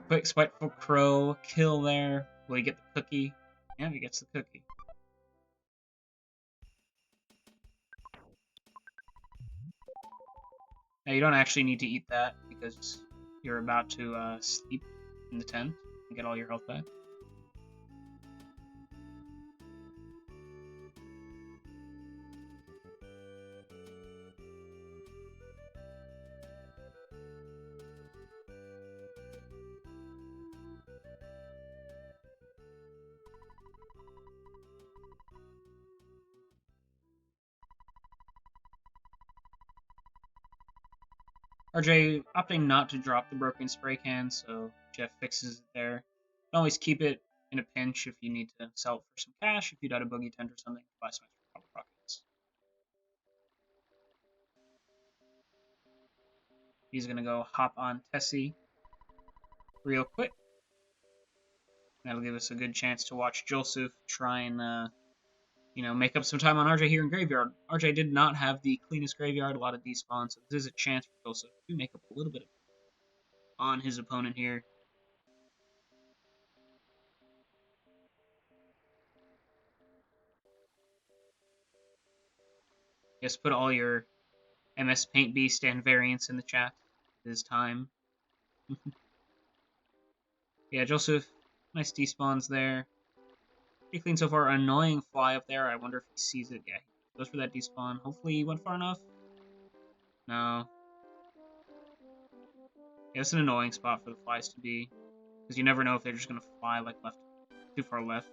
Quick spiteful crow kill there. Will he get the cookie? Yeah, he gets the cookie. Now you don't actually need to eat that because you're about to sleep in the tent and get all your health back. RJ opting not to drop the broken spray can, so Jeff fixes it there. You can always keep it in a pinch if you need to sell it for some cash, if you got a Boogey tent or something, buy some extra pop rockets. He's gonna go hop on Tessie real quick. That'll give us a good chance to watch Joelsuf try and make up some time on RJ here in Graveyard. RJ did not have the cleanest graveyard, a lot of despawns, so this is a chance for Joelsuf to make up a little bit on his opponent here. Just put all your MS Paint Beast and variants in the chat. It is time. Yeah, Joelsuf, nice despawns there. Pretty clean so far. Annoying fly up there. I wonder if he sees it. Yeah, he goes for that despawn. Hopefully he went far enough. No. Yeah, it's an annoying spot for the flies to be. Because you never know if they're just going to fly like left, too far left.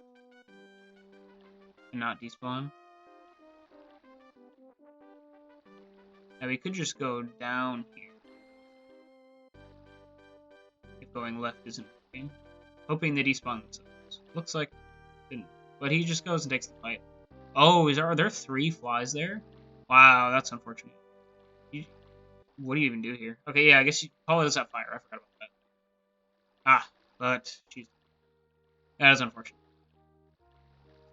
And not despawn. Now we could just go down here. If going left isn't working. Hoping they despawn themselves. Looks like didn't. But he just goes and takes the fight. Oh, are there 3 flies there? Wow, that's unfortunate. What do you even do here? Okay, yeah, I guess you call it as that fire. I forgot about that. Ah, but jeez, that is unfortunate.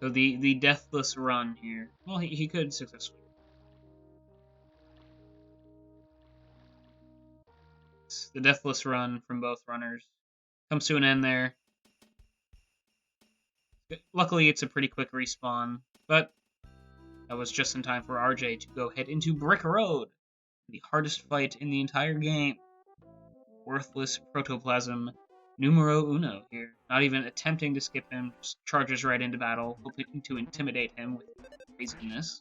So the deathless run here. Well, he could successfully. The deathless run from both runners comes to an end there. Luckily, it's a pretty quick respawn, but that was just in time for RJ to go head into Brick Road, the hardest fight in the entire game. Worthless protoplasm numero uno here. Not even attempting to skip him, just charges right into battle, hoping to intimidate him with craziness.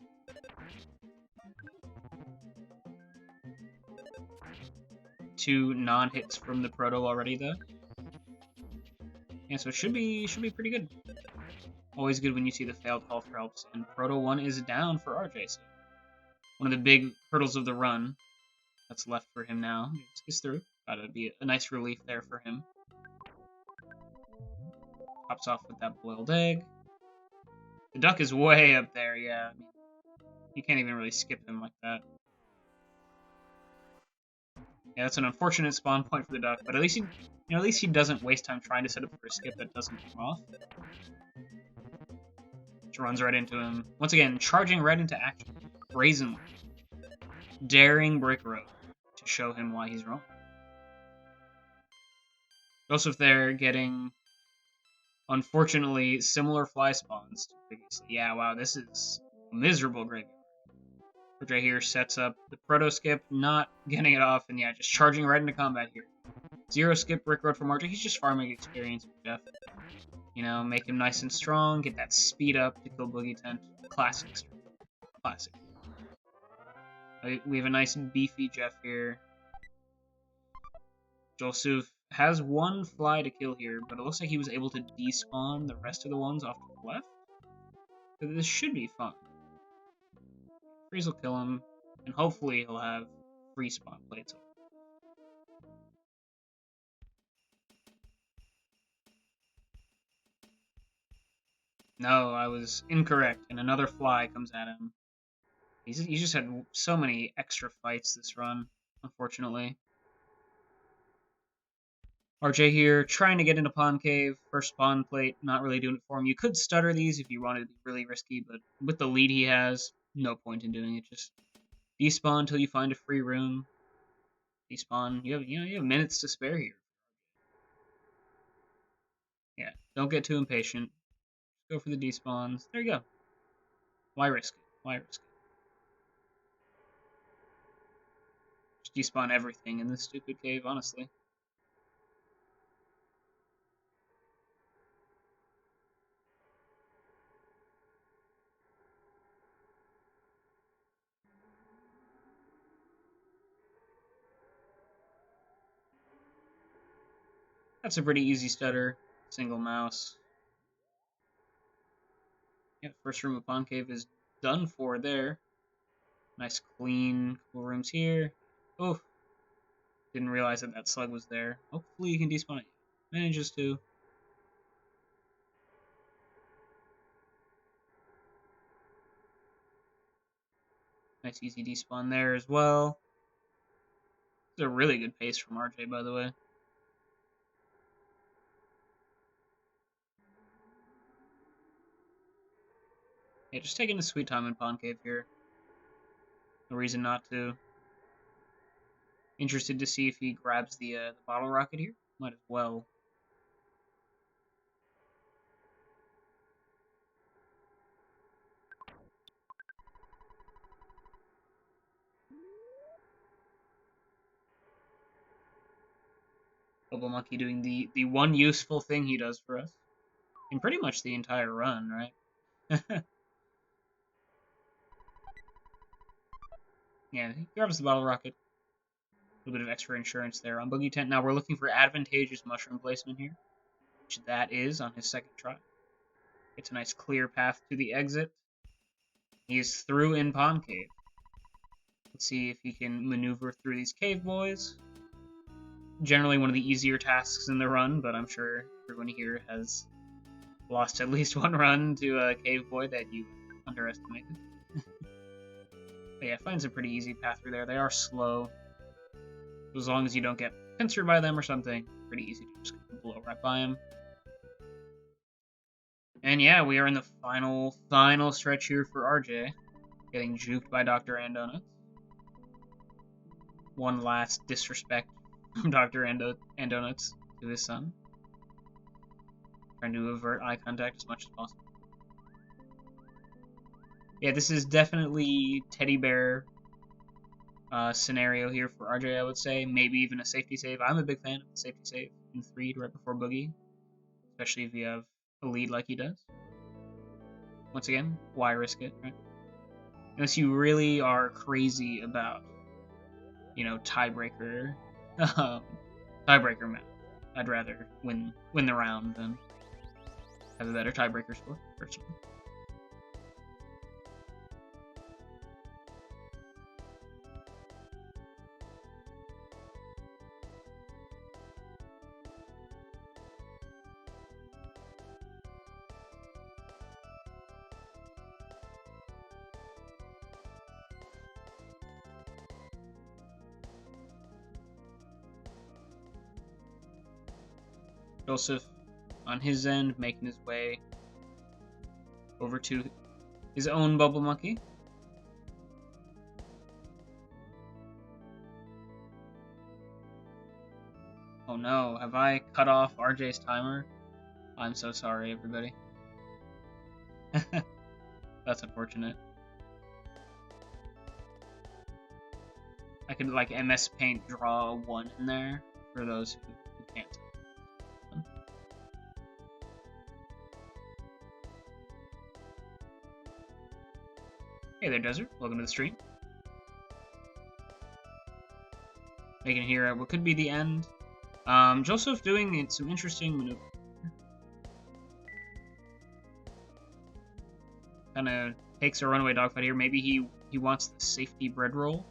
Two non-hits from the proto already though. Yeah, so it should be pretty good. Always good when you see the failed call for helps, and proto 1 is down for RJ, so one of the big hurdles of the run that's left for him now is through. Gotta be a nice relief there for him. Pops off with that boiled egg. The duck is way up there, yeah. I mean, you can't even really skip him like that. Yeah, that's an unfortunate spawn point for the duck, but at least he doesn't waste time trying to set up for a skip that doesn't come off. Just runs right into him. Once again, charging right into action. Brazenly. Daring Brick Road to show him why he's wrong. Joelsuf there getting, unfortunately, similar fly spawns to previously. Yeah, wow, this is a miserable graveyard. RJ here sets up the proto skip, not getting it off, and yeah, just charging right into combat here. 0 skip Brick Road from RJ. He's just farming experience with Jeff. Make him nice and strong, get that speed up to kill Boogey Tent. Classic. Classic. We have a nice beefy Jeff here. Joelsuf Has one fly to kill here, but it looks like he was able to despawn the rest of the ones off to the left. So this should be fun. Freeze will kill him, and hopefully he'll have free spawn plates. No, I was incorrect, and another fly comes at him. He's just had so many extra fights this run, unfortunately. RJ here, trying to get into Pawn Cave. First spawn plate, not really doing it for him. You could stutter these if you wanted to be really risky, but with the lead he has, no point in doing it. Just despawn until you find a free room. Despawn. You have minutes to spare here. Yeah, don't get too impatient. Just go for the despawns. There you go. Why risk it? Why risk it? Just despawn everything in this stupid cave, honestly. That's a pretty easy stutter. Single mouse. Yeah, first room of Pawn Cave is done for there. Nice clean, cool rooms here. Oh, didn't realize that slug was there. Hopefully you can despawn it. Manages to. Nice easy despawn there as well. It's a really good pace from RJ, by the way. Yeah, just taking a sweet time in Pawn Cave here. No reason not to. Interested to see if he grabs the bottle rocket here. Might as well. Bubble Monkey doing the one useful thing he does for us. In pretty much the entire run, right? Yeah, he grabs the bottle rocket. A little bit of extra insurance there on Boogey Tent. Now we're looking for advantageous mushroom placement here, which that is on his second try. It's a nice clear path to the exit. He is through in Pawn Cave. Let's see if he can maneuver through these cave boys. Generally one of the easier tasks in the run, but I'm sure everyone here has lost at least one run to a cave boy that you underestimated. But yeah, finds a pretty easy path through there. They are slow. As long as you don't get pincered by them or something, pretty easy to just blow right by them. And yeah, we are in the final stretch here for RJ. Getting juked by Dr. Andonuts. One last disrespect from Dr. Andonuts to his son. Trying to avert eye contact as much as possible. Yeah, this is definitely teddy bear scenario here for RJ, I would say. Maybe even a safety save. I'm a big fan of the safety save in 3 right before Boogey. Especially if you have a lead like he does. Once again, why risk it, right? Unless you really are crazy about, tiebreaker match. I'd rather win the round than have a better tiebreaker score, personally. Joelsuf, on his end, making his way over to his own Bubble Monkey. Oh no, have I cut off RJ's timer? I'm so sorry, everybody. That's unfortunate. I could, MS Paint draw a 1 in there for those who can't. Hey there, Desert. Welcome to the stream. Making it here at what could be the end. Joelsuf doing some interesting maneuver. Kind of takes a runaway dogfight here. Maybe he wants the safety bread roll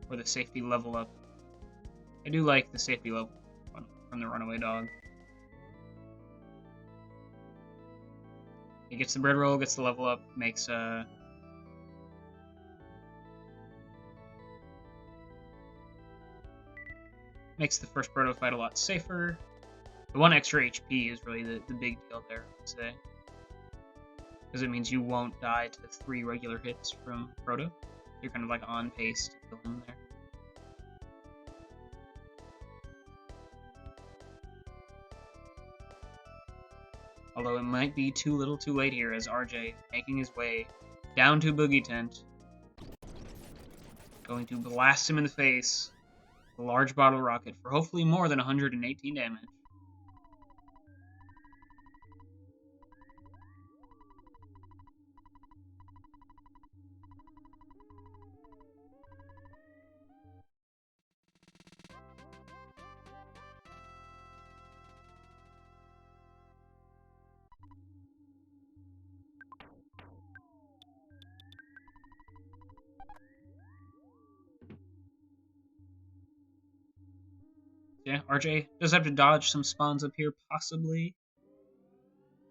or the safety level up. I do like the safety level from the runaway dog. He gets the bread roll, gets the level up, makes the first proto fight a lot safer. The 1 extra HP is really the big deal there, I would say. Because it means you won't die to 3 regular hits from proto. You're kind of like on pace to kill him there. Although it might be too little too late here as RJ making his way down to Boogey Tent. Going to blast him in the face. A large bottle rocket for hopefully more than 118 damage. Yeah, RJ does have to dodge some spawns up here, possibly.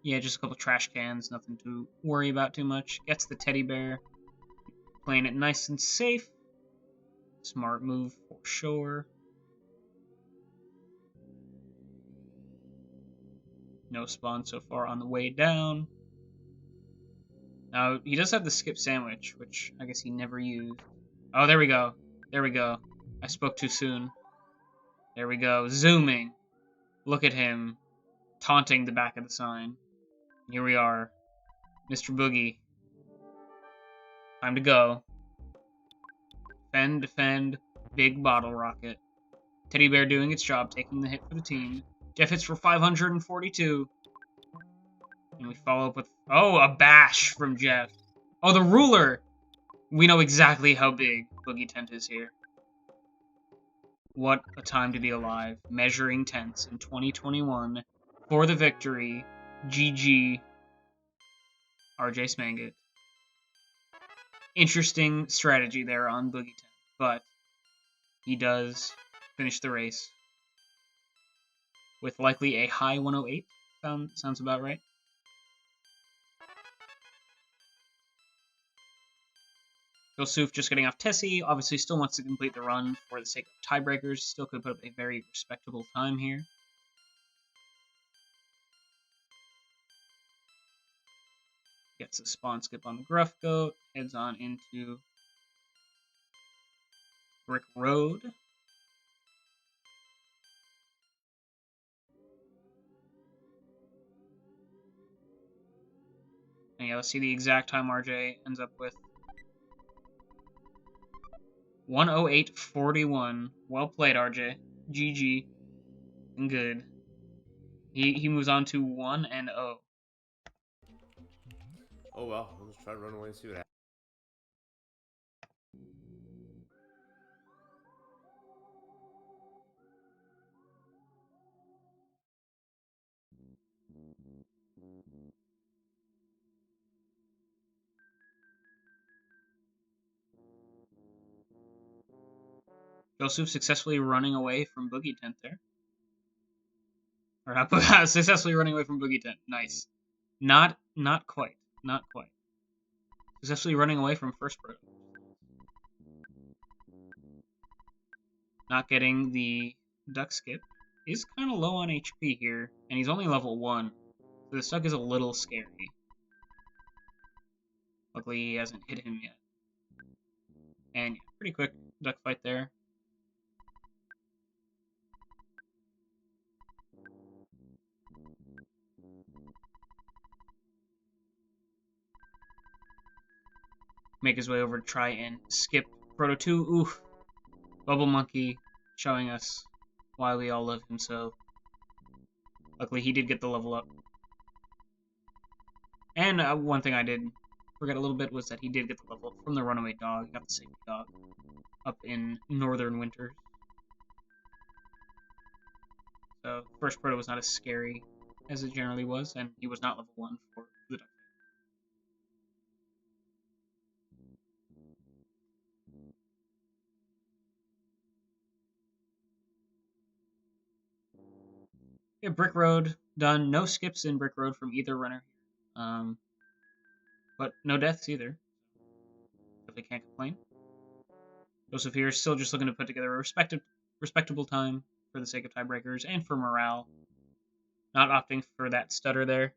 Yeah, just a couple trash cans, nothing to worry about too much. Gets the teddy bear. Playing it nice and safe. Smart move for sure. No spawn so far on the way down. Now, he does have the skip sandwich, which I guess he never used. Oh, there we go. There we go. I spoke too soon. There we go. Zooming. Look at him. Taunting the back of the sign. Here we are. Mr. Boogey. Time to go. Defend, defend. Big bottle rocket. Teddy bear doing its job, taking the hit for the team. Jeff hits for 542. And we follow up with... Oh, a bash from Jeff. Oh, the ruler! We know exactly how big Boogey Tent is here. What a time to be alive. Measuring tents in 2021 for the victory. GG. Rjsmangit. Interesting strategy there on Boogey Tent, but he does finish the race with likely a high 108. Sounds about right. Joelsuf just getting off Tessie, obviously still wants to complete the run for the sake of tiebreakers, still could put up a very respectable time here. Gets a spawn skip on the Gruff Goat, heads on into Brick Road. And yeah, let's see the exact time RJ ends up with. 108.41. Well played, RJ. GG. And good. He moves on to 1-0. Oh well, let's try to run away and see what happens. Joelsuf successfully running away from Boogey Tent there. Or not successfully running away from Boogey Tent. Nice. Not quite. Not quite. Successfully running away from first pro. Not getting the duck skip. He's kind of low on HP here, and he's only level 1. So this duck is a little scary. Luckily, he hasn't hit him yet. And yeah, pretty quick duck fight there. Make his way over to try and skip Proto 2. Oof. Bubble Monkey showing us why we all love him so. Luckily, he did get the level up. And one thing I did forget a little bit was that he did get the level up from the runaway dog. He got the safety dog up in northern winters. So first proto was not as scary as it generally was, and he was not level 1 for the duck. Yeah, Brick Road done. No skips in Brick Road from either runner here. But no deaths either. Definitely can't complain. Joelsuf here is still just looking to put together a respectable time for the sake of tiebreakers and for morale. Not opting for that stutter there.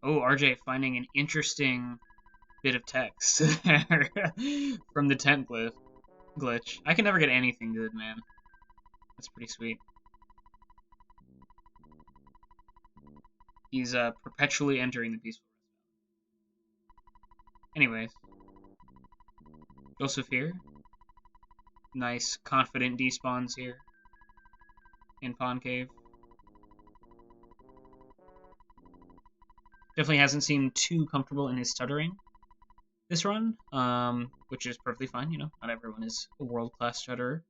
Oh, RJ finding an interesting bit of text from the tent glitch. I can never get anything good, man. That's pretty sweet. He's perpetually entering the peaceful. Anyways, Joelsuf here. Nice, confident despawns here in Pawn Cave. Definitely hasn't seemed too comfortable in his stuttering this run, which is perfectly fine. You know, not everyone is a world-class stutterer.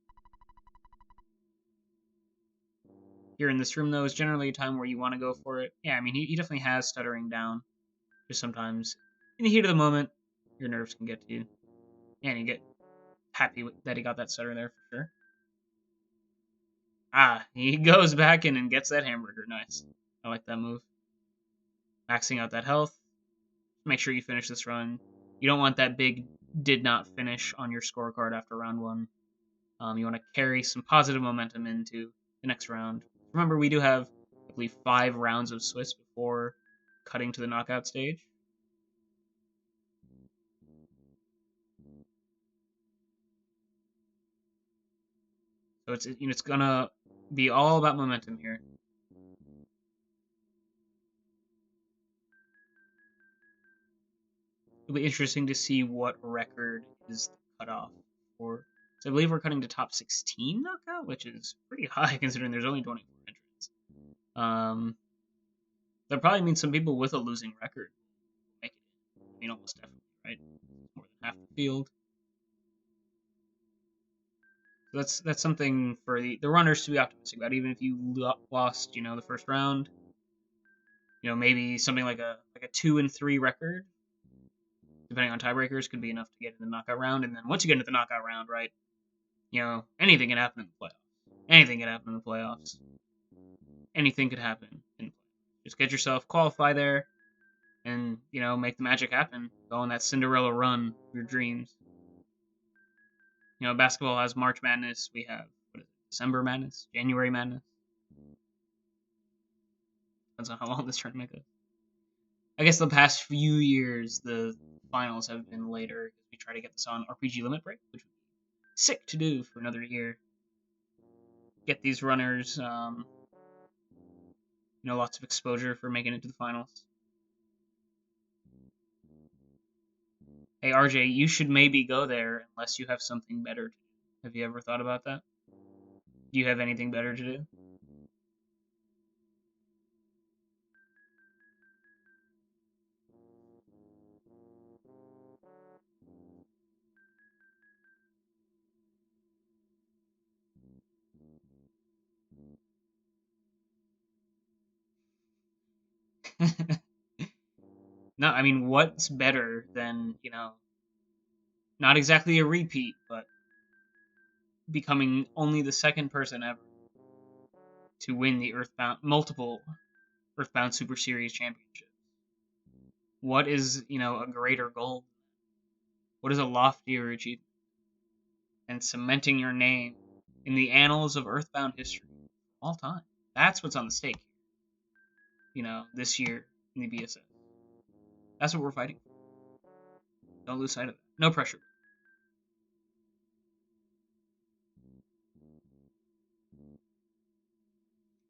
Here in this room, though, is generally a time where you want to go for it. Yeah, I mean, he definitely has stuttering down. Just sometimes, in the heat of the moment, your nerves can get to you. And you get happy that he got that stutter there for sure. Ah, he goes back in and gets that hamburger. Nice. I like that move. Maxing out that health. Make sure you finish this run. You don't want that big did not finish on your scorecard after round 1. You want to carry some positive momentum into the next round. Remember, we do have, I believe, 5 rounds of Swiss before cutting to the knockout stage. So it's gonna be all about momentum here. It'll be interesting to see what record is the cutoff for. So I believe we're cutting to top 16 knockout, which is pretty high considering there's only 24 entrants. That probably means some people with a losing record make it. I mean, almost definitely, right? More than half the field. So that's something for the runners to be optimistic about. Even if you lost, the first round, maybe something like a 2-3 record, depending on tiebreakers, could be enough to get in the knockout round. And then once you get into the knockout round, right, anything can happen in the playoffs. Anything can happen in the playoffs. Anything could happen in the playoffs. Just get yourself qualify there, and make the magic happen. Go on that Cinderella run of your dreams. Basketball has March Madness. We have December Madness, January Madness. Depends on how long this tournament goes. I guess the past few years the finals have been later because we try to get this on RPG Limit Break, which would be sick to do for another year. Get these runners, lots of exposure for making it to the finals. Hey RJ, you should maybe go there unless you have something better to do. Have you ever thought about that? Do you have anything better to do? No, I mean, what's better than, not exactly a repeat, but becoming only the second person ever to win the multiple Earthbound Super Series championships? What is, a greater goal? What is a loftier achievement than cementing your name in the annals of Earthbound history all time? That's what's on the stake here, this year in the BSS. That's what we're fighting for. Don't lose sight of that. No pressure.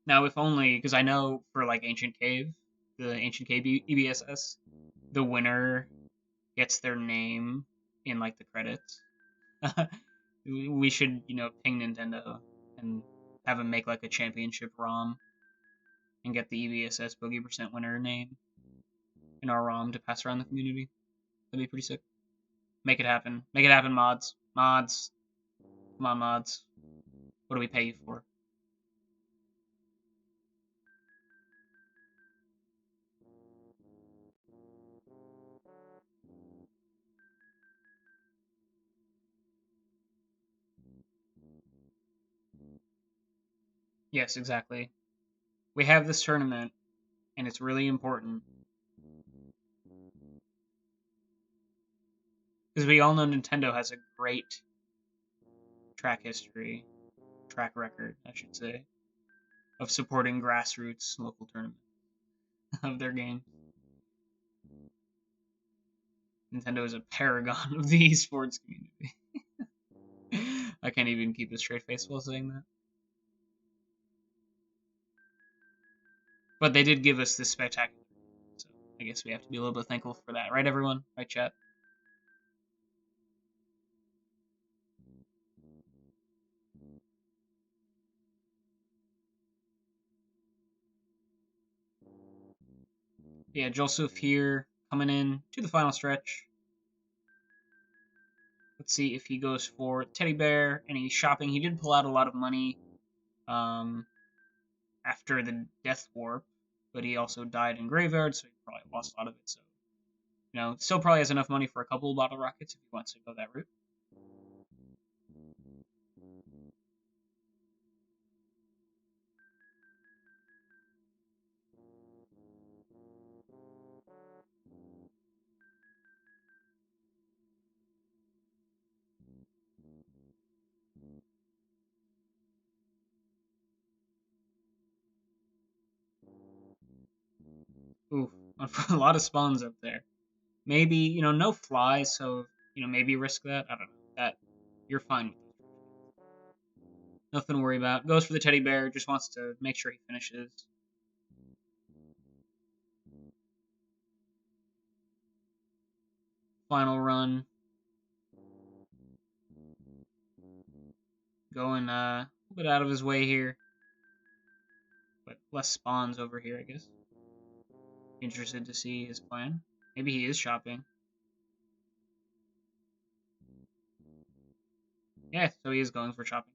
Now, if only, because I know for like the Ancient Cave EBSS, the winner gets their name in like the credits. We should, ping Nintendo and have them make like a championship ROM and get the EBSS Boogey % winner name in our ROM to pass around the community. That'd be pretty sick. Make it happen. Make it happen, mods. Mods. Come on, mods. What do we pay you for? Yes, exactly. We have this tournament, and it's really important. Because we all know Nintendo has a great track history, track record, I should say, of supporting grassroots local tournaments of their game. Nintendo is a paragon of the esports community. I can't even keep a straight face while saying that. But they did give us this spectacular, so I guess we have to be a little bit thankful for that, right, everyone? Right, chat? Yeah, Joelsuf here, coming in to the final stretch. Let's see if he goes for Teddy Bear and he's shopping. He did pull out a lot of money after the Death Warp, but he also died in Graveyard, so he probably lost a lot of it. So, still probably has enough money for a couple of bottle rockets if he wants to go that route. Oof, a lot of spawns up there. Maybe, no flies, so, maybe risk that. I don't know. That, you're fine with it. Nothing to worry about. Goes for the teddy bear, just wants to make sure he finishes. Final run. Going a little bit out of his way here. But less spawns over here, I guess. Interested to see his plan. Maybe he is shopping. Yeah, so he is going for shopping.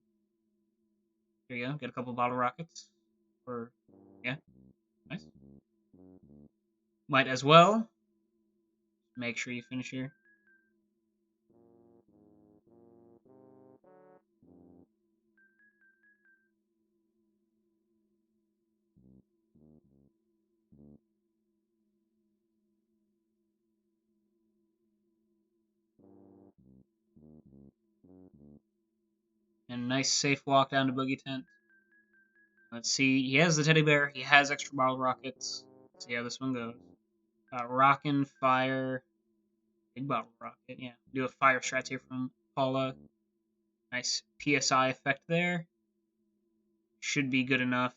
There you go. Get a couple bottle rockets. Yeah, nice. Might as well. Make sure you finish here. And nice safe walk down to Boogie Tent. Let's see. He has the teddy bear. He has extra bottle rockets. Let's see how this one goes. Rockin' Fire. Big bottle rocket. Yeah. Do a fire strat here from Paula. Nice PSI effect there. Should be good enough.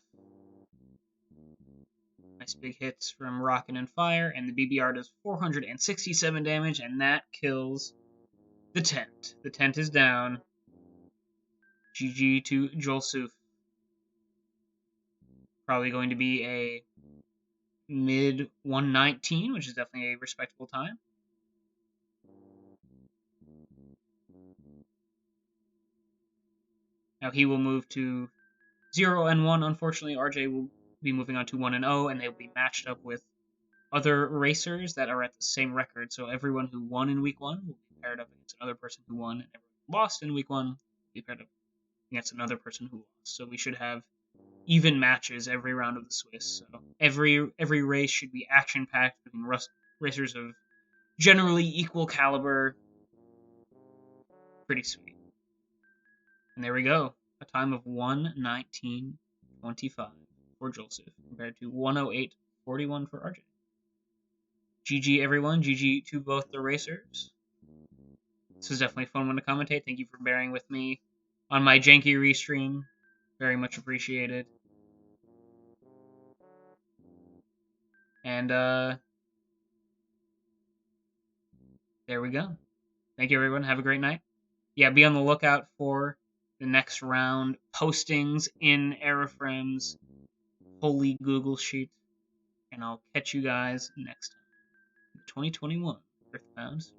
Nice big hits from Rockin' and Fire. And the BBR does 467 damage. And that kills the tent. The tent is down. GG to Joelsuf. Probably going to be a mid 119, which is definitely a respectable time. Now he will move to 0 and 1. Unfortunately, RJ will be moving on to 1 and 0, and they'll be matched up with other racers that are at the same record. So everyone who won in week 1 will be paired up against another person who won, and everyone who lost in week 1 will be paired up against another person who lost. So we should have even matches every round of the Swiss. So every race should be action packed between racers of generally equal caliber. Pretty sweet. And there we go. A time of 1:19:25 for Joelsuf compared to 1:08:41 for RJ. GG everyone. GG to both the racers. This was definitely a fun one to commentate. Thank you for bearing with me on my janky restream. Very much appreciated. And there we go. Thank you everyone. Have a great night. Yeah, be on the lookout for the next round postings in Aeroframe's holy Google sheet. And I'll catch you guys next time. 2021 Earthbound.